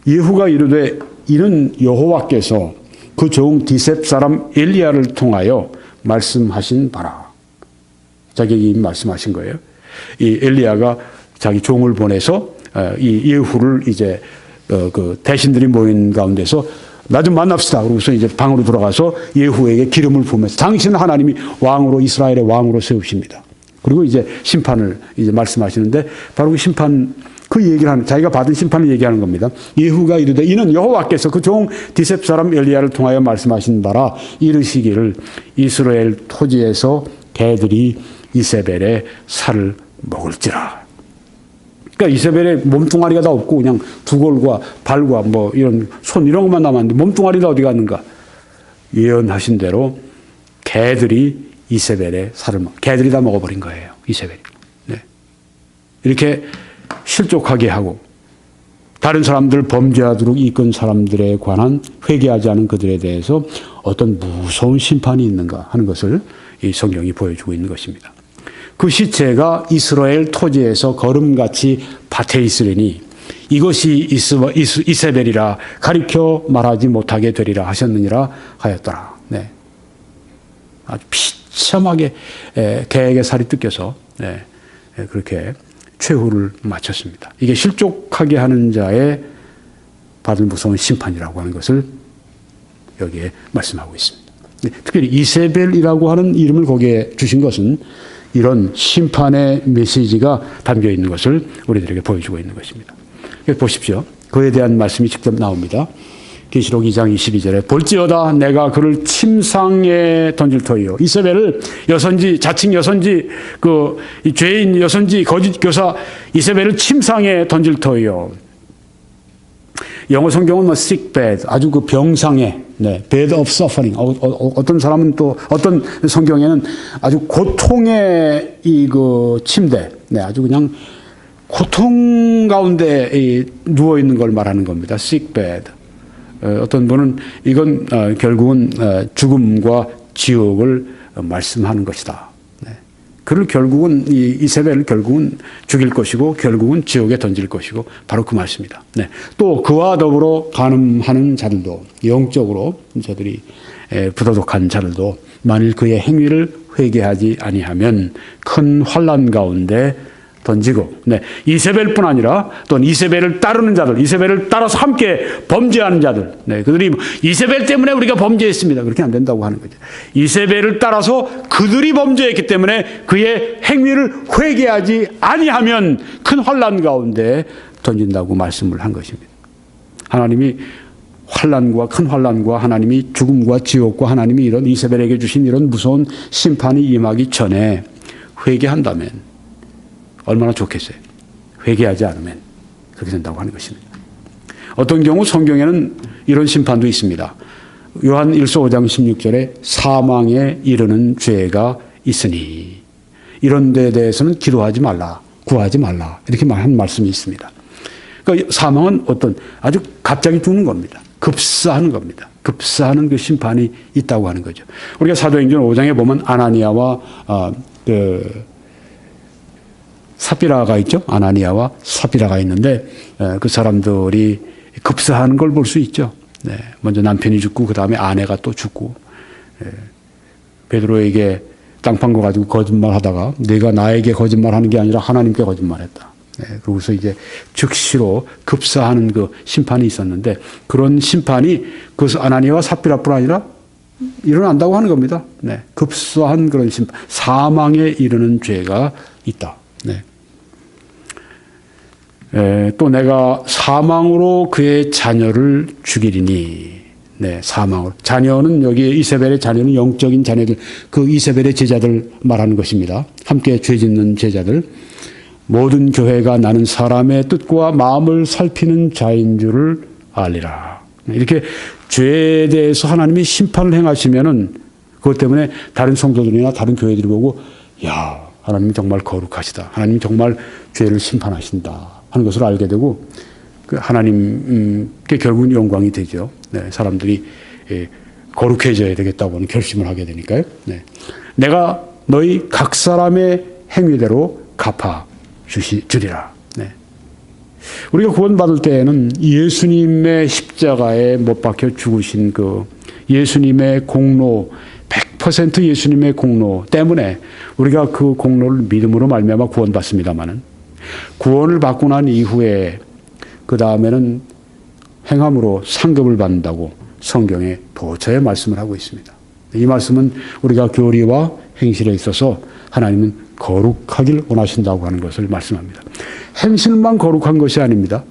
예후가 이르되 이는 여호와께서 그 종 디셉 사람 엘리야를 통하여 말씀하신 바라. 자기 말씀하신 거예요. 이 엘리야가 자기 종을 보내서 이 예후를 이제 그 대신들이 모인 가운데서 나 좀 만납시다. 그러고서 이제 방으로 들어가서 예후에게 기름을 부으면서 당신은 하나님이 왕으로 이스라엘의 왕으로 세우십니다. 그리고 이제 심판을 이제 말씀하시는데 바로 그 심판 그 얘기를 하는 자기가 받은 심판을 얘기하는 겁니다. 예후가 이르되 이는 여호와께서 그 종 디셉 사람 엘리야를 통하여 말씀하신 바라 이르시기를 이스라엘 토지에서 개들이 이세벨의 살을 먹을지라. 그러니까 이세벨의 몸뚱아리가 다 없고 그냥 두 골과 발과 뭐 이런 손 이런 것만 남았는데 몸뚱아리가 어디 갔는가? 예언하신 대로 개들이 이세벨의 살을 개들이 다 먹어버린 거예요. 이세벨이. 네. 이렇게 실족하게 하고 다른 사람들 범죄하도록 이끈 사람들에 관한 회개하지 않은 그들에 대해서 어떤 무서운 심판이 있는가 하는 것을 이 성경이 보여주고 있는 것입니다. 그 시체가 이스라엘 토지에서 거름같이 밭에 있으려니 이것이 이세벨이라 가리켜 말하지 못하게 되리라 하셨느니라 하였더라. 네. 아주 비참하게 개에게 살이 뜯겨서 그렇게 최후를 마쳤습니다. 이게 실족하게 하는 자의 받을 무서운 심판이라고 하는 것을 여기에 말씀하고 있습니다. 특별히 이세벨이라고 하는 이름을 거기에 주신 것은 이런 심판의 메시지가 담겨 있는 것을 우리들에게 보여주고 있는 것입니다. 보십시오. 그에 대한 말씀이 직접 나옵니다. 계시록 2장 22절에 볼지어다 내가 그를 침상에 던질 터이요. 이세벨을 여선지 자칭 여선지 그 죄인 여선지 거짓 교사 이세벨을 침상에 던질 터이요. 영어 성경은 뭐 sick bed 아주 그 병상에 bed of suffering 어떤 사람은 또 어떤 성경에는 아주 고통의 이 그 침대 아주 그냥 고통 가운데 누워 있는 걸 말하는 겁니다. sick bed 어떤 분은 이건 결국은 죽음과 지옥을 말씀하는 것이다. 그를 결국은 이세벨을 결국은 죽일 것이고 결국은 지옥에 던질 것이고 바로 그 말씀이다. 또 그와 더불어 간음하는 자들도 영적으로 저들이 부도덕한 자들도 만일 그의 행위를 회개하지 아니하면 큰 환난 가운데 던지고 이세벨뿐 아니라 또는 이세벨을 따르는 자들 이세벨을 따라서 함께 범죄하는 자들 그들이 이세벨 때문에 우리가 범죄했습니다. 그렇게 안 된다고 하는 거죠. 이세벨을 따라서 그들이 범죄했기 때문에 그의 행위를 회개하지 아니하면 큰 환난 가운데 던진다고 말씀을 한 것입니다. 하나님이 환난과 큰 환난과 하나님이 죽음과 지옥과 하나님이 이런 이세벨에게 주신 이런 무서운 심판이 임하기 전에 회개한다면 얼마나 좋겠어요. 회개하지 않으면 그렇게 된다고 하는 것입니다. 어떤 경우 성경에는 이런 심판도 있습니다. 요한 1서 5장 16절에 사망에 이르는 죄가 있으니 이런 데에 대해서는 기도하지 말라, 구하지 말라 이렇게 한 말씀이 있습니다. 그러니까 사망은 어떤 아주 갑자기 죽는 겁니다. 급사하는 겁니다. 급사하는 그 심판이 있다고 하는 거죠. 우리가 사도행전 5장에 보면 아나니아와 삽비라가 있죠. 아나니아와 삽비라가 있는데 그 사람들이 급사하는 걸 볼 수 있죠. 먼저 남편이 죽고 그 다음에 아내가 또 죽고 베드로에게 땅 판 거 가지고 거짓말하다가 내가 나에게 거짓말하는 게 아니라 하나님께 거짓말했다. 그러고서 이제 즉시로 급사하는 그 심판이 있었는데 그런 심판이 그 아나니아와 삽비라뿐 아니라 일어난다고 하는 겁니다. 급사한 그런 심판, 사망에 이르는 죄가 있다. 또 내가 사망으로 그의 자녀를 죽이리니 사망으로. 자녀는 여기 이세벨의 자녀는 영적인 자녀들, 그 이세벨의 제자들 말하는 것입니다. 함께 죄 짓는 제자들. 모든 교회가 나는 사람의 뜻과 마음을 살피는 자인 줄을 알리라. 이렇게 죄에 대해서 하나님이 심판을 행하시면은 그것 때문에 다른 성도들이나 다른 교회들이 보고 야 하나님이 정말 거룩하시다. 하나님이 정말 죄를 심판하신다 하는 것을 알게 되고 그 하나님께 결국은 영광이 되죠. 사람들이 거룩해져야 되겠다고 하는 결심을 하게 되니까요. 내가 너희 각 사람의 행위대로 갚아 주리라. 우리가 구원받을 때에는 예수님의 십자가에 못 박혀 죽으신 그 예수님의 공로 100% 예수님의 공로 때문에 우리가 그 공로를 믿음으로 말미암아 구원받습니다마는 구원을 받고 난 이후에 그 다음에는 행함으로 상급을 받는다고 성경에 도처에 말씀을 하고 있습니다. 이 말씀은 우리가 교리와 행실에 있어서 하나님은 거룩하길 원하신다고 하는 것을 말씀합니다. 행실만 거룩한 것이 아닙니다.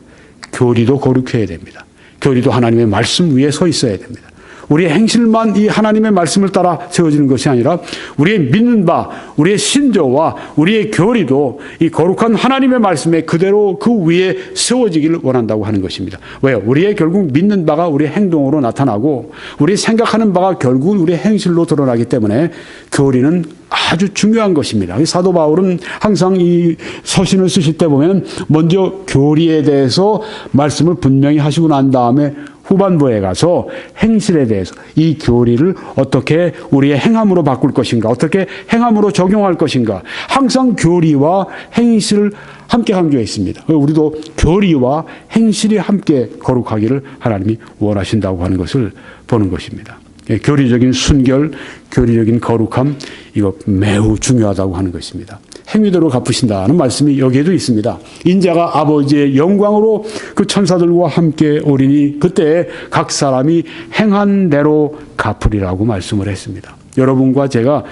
교리도 거룩해야 됩니다. 교리도 하나님의 말씀 위에 서 있어야 됩니다. 우리의 행실만 이 하나님의 말씀을 따라 세워지는 것이 아니라 우리의 믿는 바, 우리의 신조와 우리의 교리도 이 거룩한 하나님의 말씀에 그대로 그 위에 세워지기를 원한다고 하는 것입니다. 왜요? 우리의 결국 믿는 바가 우리의 행동으로 나타나고 우리 생각하는 바가 결국은 우리의 행실로 드러나기 때문에 교리는 아주 중요한 것입니다. 사도 바울은 항상 이 서신을 쓰실 때 보면 먼저 교리에 대해서 말씀을 분명히 하시고 난 다음에 후반부에 가서 행실에 대해서 이 교리를 어떻게 우리의 행함으로 바꿀 것인가, 어떻게 행함으로 적용할 것인가, 항상 교리와 행실을 함께 강조해 있습니다. 우리도 교리와 행실이 함께 거룩하기를 하나님이 원하신다고 하는 것을 보는 것입니다. 교리적인 순결, 교리적인 거룩함, 이거 매우 중요하다고 하는 것입니다. 행위대로 갚으신다는 말씀이 여기에도 있습니다. 인자가 아버지의 영광으로 그 천사들과 함께 오리니 그때 각 사람이 행한 대로 갚으리라고 말씀을 했습니다. 여러분과 제가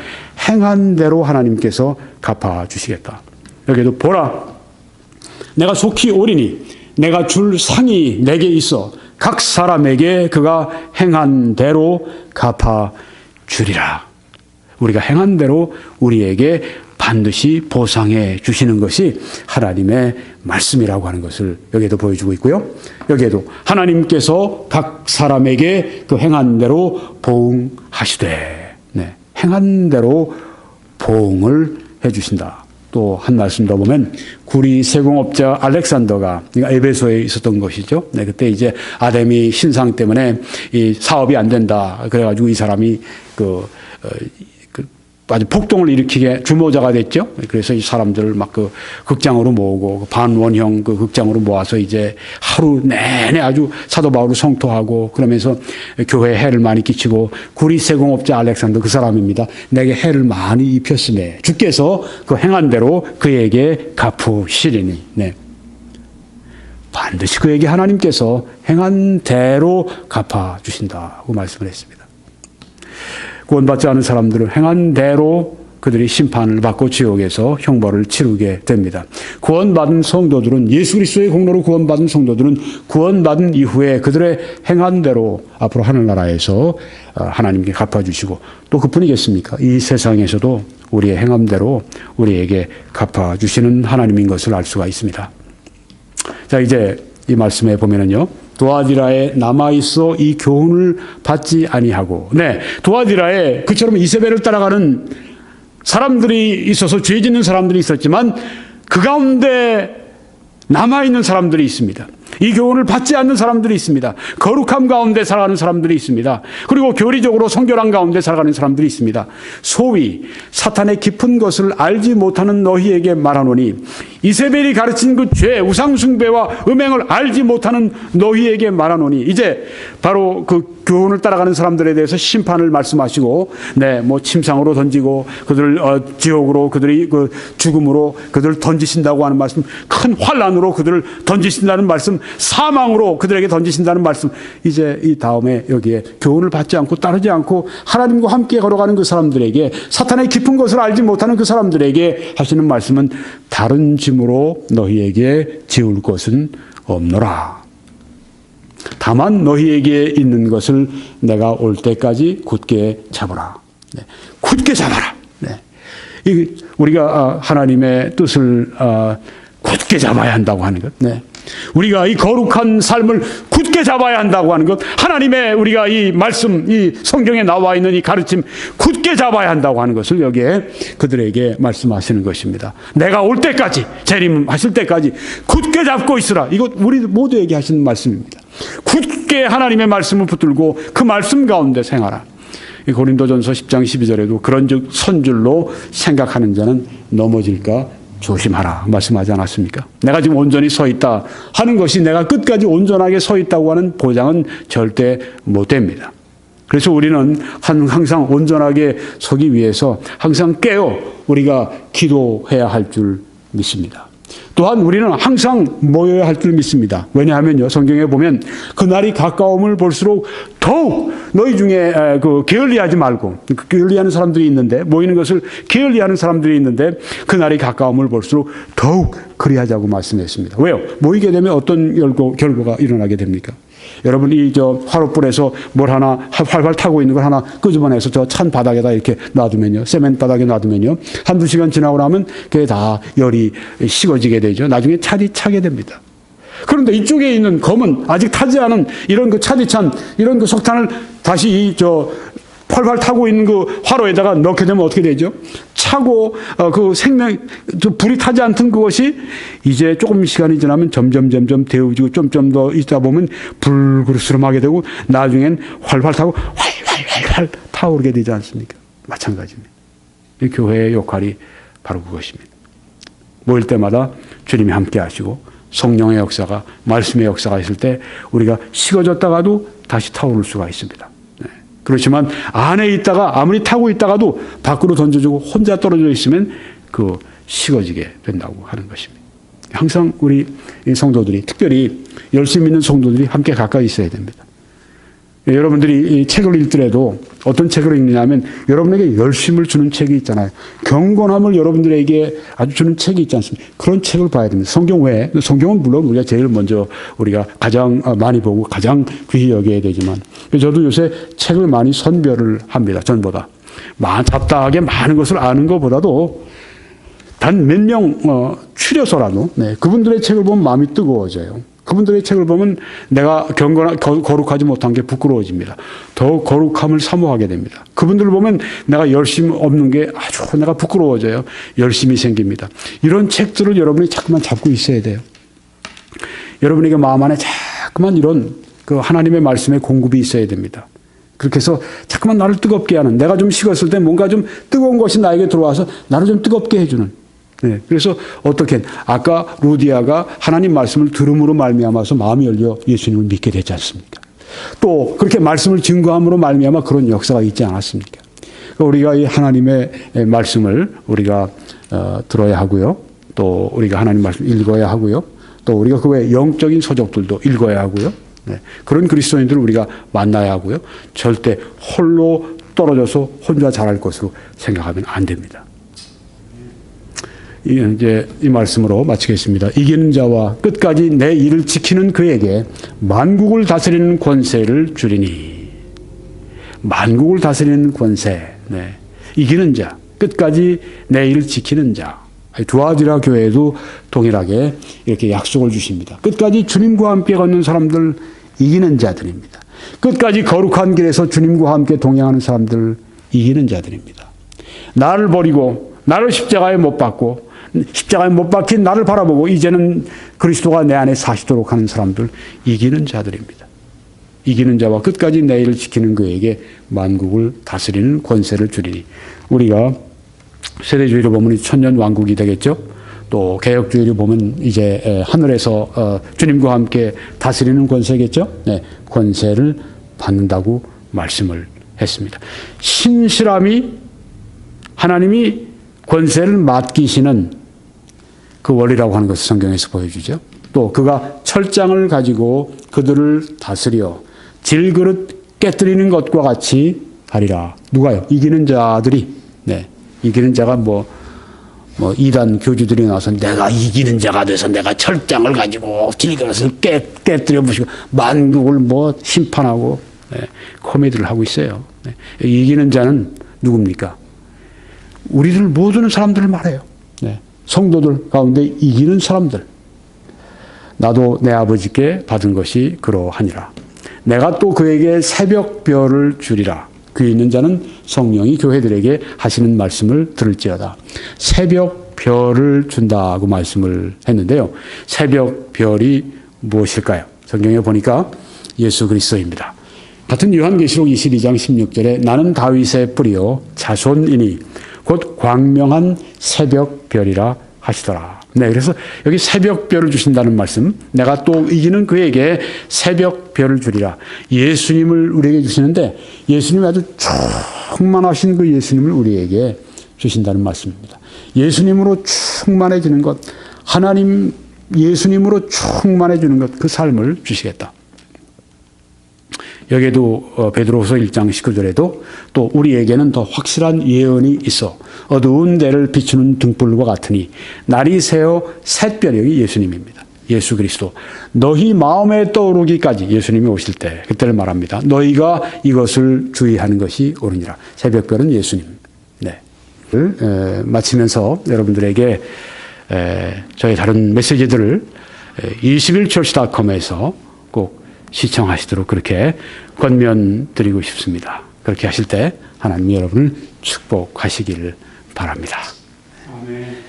행한 대로 하나님께서 갚아주시겠다. 여기에도 보라, 내가 속히 오리니 내가 줄 상이 내게 있어 각 사람에게 그가 행한 대로 갚아주리라. 우리가 행한 대로 우리에게 반드시 보상해 주시는 것이 하나님의 말씀이라고 하는 것을 여기에도 보여주고 있고요. 여기에도 하나님께서 각 사람에게 그 행한 대로 보응하시되, 네, 행한 대로 보응을 해 주신다. 또 한 말씀 더 보면 구리 세공업자 알렉산더가 에베소에 있었던 것이죠. 네, 그때 이제 아데미 신상 때문에 이 사업이 안 된다. 그래가지고 이 사람이 아주 폭동을 일으키게 주모자가 됐죠. 그래서 이 사람들을 막 그 극장으로 모으고 반원형 그 극장으로 모아서 이제 하루 내내 아주 사도 바울을 성토하고 그러면서 교회에 해를 많이 끼치고 구리 세공업자 알렉산더 그 사람입니다. 내게 해를 많이 입혔음에 주께서 그 행한 대로 그에게 갚으시리니. 네. 반드시 그에게 하나님께서 행한 대로 갚아주신다고 말씀을 했습니다. 구원받지 않은 사람들은 행한 대로 그들이 심판을 받고 지옥에서 형벌을 치르게 됩니다. 구원받은 성도들은, 예수 그리스도의 공로로 구원받은 성도들은 구원받은 이후에 그들의 행한 대로 앞으로 하늘나라에서 하나님께 갚아주시고, 또 그뿐이겠습니까? 이 세상에서도 우리의 행함대로 우리에게 갚아주시는 하나님인 것을 알 수가 있습니다. 자, 이제 이 말씀에 보면은요, 두아디라에 남아있어 이 교훈을 받지 아니하고, 네, 두아디라에 그처럼 이세벨을 따라가는 사람들이 있어서 죄 짓는 사람들이 있었지만 그 가운데 남아있는 사람들이 있습니다. 이 교훈을 받지 않는 사람들이 있습니다. 거룩함 가운데 살아가는 사람들이 있습니다. 그리고 교리적으로 성결한 가운데 살아가는 사람들이 있습니다. 소위 사탄의 깊은 것을 알지 못하는 너희에게 말하노니, 이세벨이 가르친 그 죄, 우상숭배와 음행을 알지 못하는 너희에게 말하노니, 이제 바로 그 교훈을 따라가는 사람들에 대해서 심판을 말씀하시고, 네, 뭐 침상으로 던지고 그들을 지옥으로, 그들이 그 죽음으로 그들을 던지신다고 하는 말씀, 큰 환란으로 그들을 던지신다는 말씀, 사망으로 그들에게 던지신다는 말씀, 이제 이 다음에 여기에 교훈을 받지 않고 따르지 않고 하나님과 함께 걸어가는 그 사람들에게, 사탄의 깊은 것을 알지 못하는 그 사람들에게 하시는 말씀은, 다른 짐으로 너희에게 지울 것은 없노라. 다만 너희에게 있는 것을 내가 올 때까지 굳게 잡아라. 네. 굳게 잡아라. 네. 우리가 하나님의 뜻을 굳게 잡아야 한다고 하는 것. 네. 우리가 이 거룩한 삶을 굳게 잡아야 한다고 하는 것, 하나님의 우리가 이 말씀, 이 성경에 나와 있는 이 가르침 굳게 잡아야 한다고 하는 것을 여기에 그들에게 말씀하시는 것입니다. 내가 올 때까지, 재림하실 때까지 굳게 잡고 있으라. 이것 우리 모두에게 하시는 말씀입니다. 굳게 하나님의 말씀을 붙들고 그 말씀 가운데 생활하라. 고린도전서 10장 12절에도 그런즉 선줄로 생각하는 자는 넘어질까 조심하라 말씀하지 않았습니까? 내가 지금 온전히 서 있다 하는 것이 내가 끝까지 온전하게 서 있다고 하는 보장은 절대 못 됩니다. 그래서 우리는 항상 온전하게 서기 위해서 항상 깨어 우리가 기도해야 할 줄 믿습니다. 또한 우리는 항상 모여야 할 줄 믿습니다. 왜냐하면요, 성경에 보면 그날이 가까움을 볼수록 더욱 너희 중에 게을리하지 말고, 게을리하는 사람들이 있는데, 모이는 것을 게을리하는 사람들이 있는데 그날이 가까움을 볼수록 더욱 그리하자고 말씀했습니다. 왜요? 모이게 되면 어떤 결과가 일어나게 됩니까? 여러분, 화롯불에서 뭘 하나 활활 타고 있는 걸 하나 끄집어내서 저 찬 바닥에다 이렇게 놔두면요, 세멘 바닥에 놔두면요, 한두 시간 지나고 나면 그게 다 열이 식어지게 되죠. 나중에 차디 차게 됩니다. 그런데 이쪽에 있는 검은, 아직 타지 않은 이런 그 차디찬 이런 그 석탄을 다시 활활 타고 있는 그 화로에다가 넣게 되면 어떻게 되죠? 차고 그 생명 불이 타지 않던 그것이 이제 조금 시간이 지나면 점점 데워지고 좀 더 있다 보면 불그스름하게 되고 나중엔 활활 타고 활활 타오르게 되지 않습니까? 마찬가지입니다. 이 교회의 역할이 바로 그것입니다. 모일 때마다 주님이 함께 하시고 성령의 역사가, 말씀의 역사가 있을 때 우리가 식어졌다가도 다시 타오를 수가 있습니다. 그렇지만 안에 있다가 아무리 타고 있다가도 밖으로 던져주고 혼자 떨어져 있으면 그 식어지게 된다고 하는 것입니다. 항상 우리 성도들이, 특별히 열심히 있는 성도들이 함께 가까이 있어야 됩니다. 여러분들이 이 책을 읽더라도 어떤 책을 읽느냐면 여러분에게 열심을 주는 책이 있잖아요. 경건함을 여러분들에게 아주 주는 책이 있지 않습니까? 그런 책을 봐야 됩니다. 성경 외에, 성경은 물론 우리가 제일 먼저 우리가 가장 많이 보고 가장 귀히 여겨야 되지만 저도 요새 책을 많이 선별을 합니다. 전보다. 잡다하게 많은 것을 아는 것보다도 단 몇 명 추려서라도 그분들의 책을 보면 마음이 뜨거워져요. 그분들의 책을 보면 내가 거룩하지 못한 게 부끄러워집니다. 더 거룩함을 사모하게 됩니다. 그분들을 보면 내가 열심 없는 게 아주 내가 부끄러워져요. 열심이 생깁니다. 이런 책들을 여러분이 자꾸만 잡고 있어야 돼요. 여러분에게 마음 안에 자꾸만 이런 그 하나님의 말씀의 공급이 있어야 됩니다. 그렇게 해서 자꾸만 나를 뜨겁게 하는, 내가 좀 식었을 때 뭔가 좀 뜨거운 것이 나에게 들어와서 나를 좀 뜨겁게 해주는. 그래서 어떻게 아까 루디아가 하나님 말씀을 들음으로 말미암아서 마음이 열려 예수님을 믿게 되지 않습니까? 또 그렇게 말씀을 증거함으로 말미암아 그런 역사가 있지 않았습니까? 우리가 이 하나님의 말씀을 우리가 들어야 하고요. 또 우리가 하나님 말씀 읽어야 하고요. 또 우리가 그 외에 영적인 서적들도 읽어야 하고요. 그런 그리스도인들을 우리가 만나야 하고요. 절대 홀로 떨어져서 혼자 잘할 것으로 생각하면 안 됩니다. 이제 이 말씀으로 마치겠습니다. 이기는 자와 끝까지 내 일을 지키는 그에게 만국을 다스리는 권세를 주리니. 만국을 다스리는 권세. 이기는 자, 끝까지 내 일을 지키는 자. 두아디라 교회에도 동일하게 이렇게 약속을 주십니다. 끝까지 주님과 함께 걷는 사람들 이기는 자들입니다. 끝까지 거룩한 길에서 주님과 함께 동행하는 사람들 이기는 자들입니다. 나를 버리고 나를 십자가에 못 박고 십자가에 못 박힌 나를 바라보고 이제는 그리스도가 내 안에 사시도록 하는 사람들 이기는 자들입니다. 이기는 자와 끝까지 내 일을 지키는 그에게 만국을 다스리는 권세를 주리니. 우리가 세대주의로 보면 천년 왕국이 되겠죠. 또 개혁주의로 보면 이제 하늘에서 주님과 함께 다스리는 권세겠죠. 권세를 받는다고 말씀을 했습니다. 신실함이 하나님이 권세를 맡기시는 그 원리라고 하는 것을 성경에서 보여주죠. 또 그가 철장을 가지고 그들을 다스려 질그릇 깨뜨리는 것과 같이 하리라. 누가요? 이기는 자들이. 이기는 자가 이단 교주들이 나와서 내가 이기는 자가 돼서 내가 철장을 가지고 질그릇을 깨뜨려 부시고 만국을 심판하고 코미디를 하고 있어요. 이기는 자는 누굽니까? 우리들 모든 사람들을 말해요. 성도들 가운데 이기는 사람들. 나도 내 아버지께 받은 것이 그러하니라. 내가 또 그에게 새벽별을 주리라. 귀 있는 자는 성령이 교회들에게 하시는 말씀을 들을지어다. 새벽별을 준다고 말씀을 했는데요. 새벽별이 무엇일까요? 성경에 보니까 예수 그리스도입니다. 같은 요한계시록 22장 16절에 나는 다윗의 뿌리요 자손이니 곧 광명한 새벽별이라 하시더라. 그래서 여기 새벽별을 주신다는 말씀, 내가 또 이기는 그에게 새벽별을 주리라. 예수님을 우리에게 주시는데 예수님이 아주 충만하신 그 예수님을 우리에게 주신다는 말씀입니다. 예수님으로 충만해지는 것, 하나님 예수님으로 충만해지는 것, 그 삶을 주시겠다. 여기에도 베드로후서 1장 19절에도 또 우리에게는 더 확실한 예언이 있어 어두운 데를 비추는 등불과 같으니 날이 새어 샛별이, 여기 예수님입니다. 예수 그리스도. 너희 마음에 떠오르기까지, 예수님이 오실 때 그때를 말합니다. 너희가 이것을 주의하는 것이 옳으니라. 새벽별은 예수님. 마치면서 여러분들에게 저희 다른 메시지들을 21church.com에서 꼭 시청하시도록 그렇게 권면드리고 싶습니다. 그렇게 하실 때 하나님이 여러분을 축복하시기를 바랍니다. 아멘.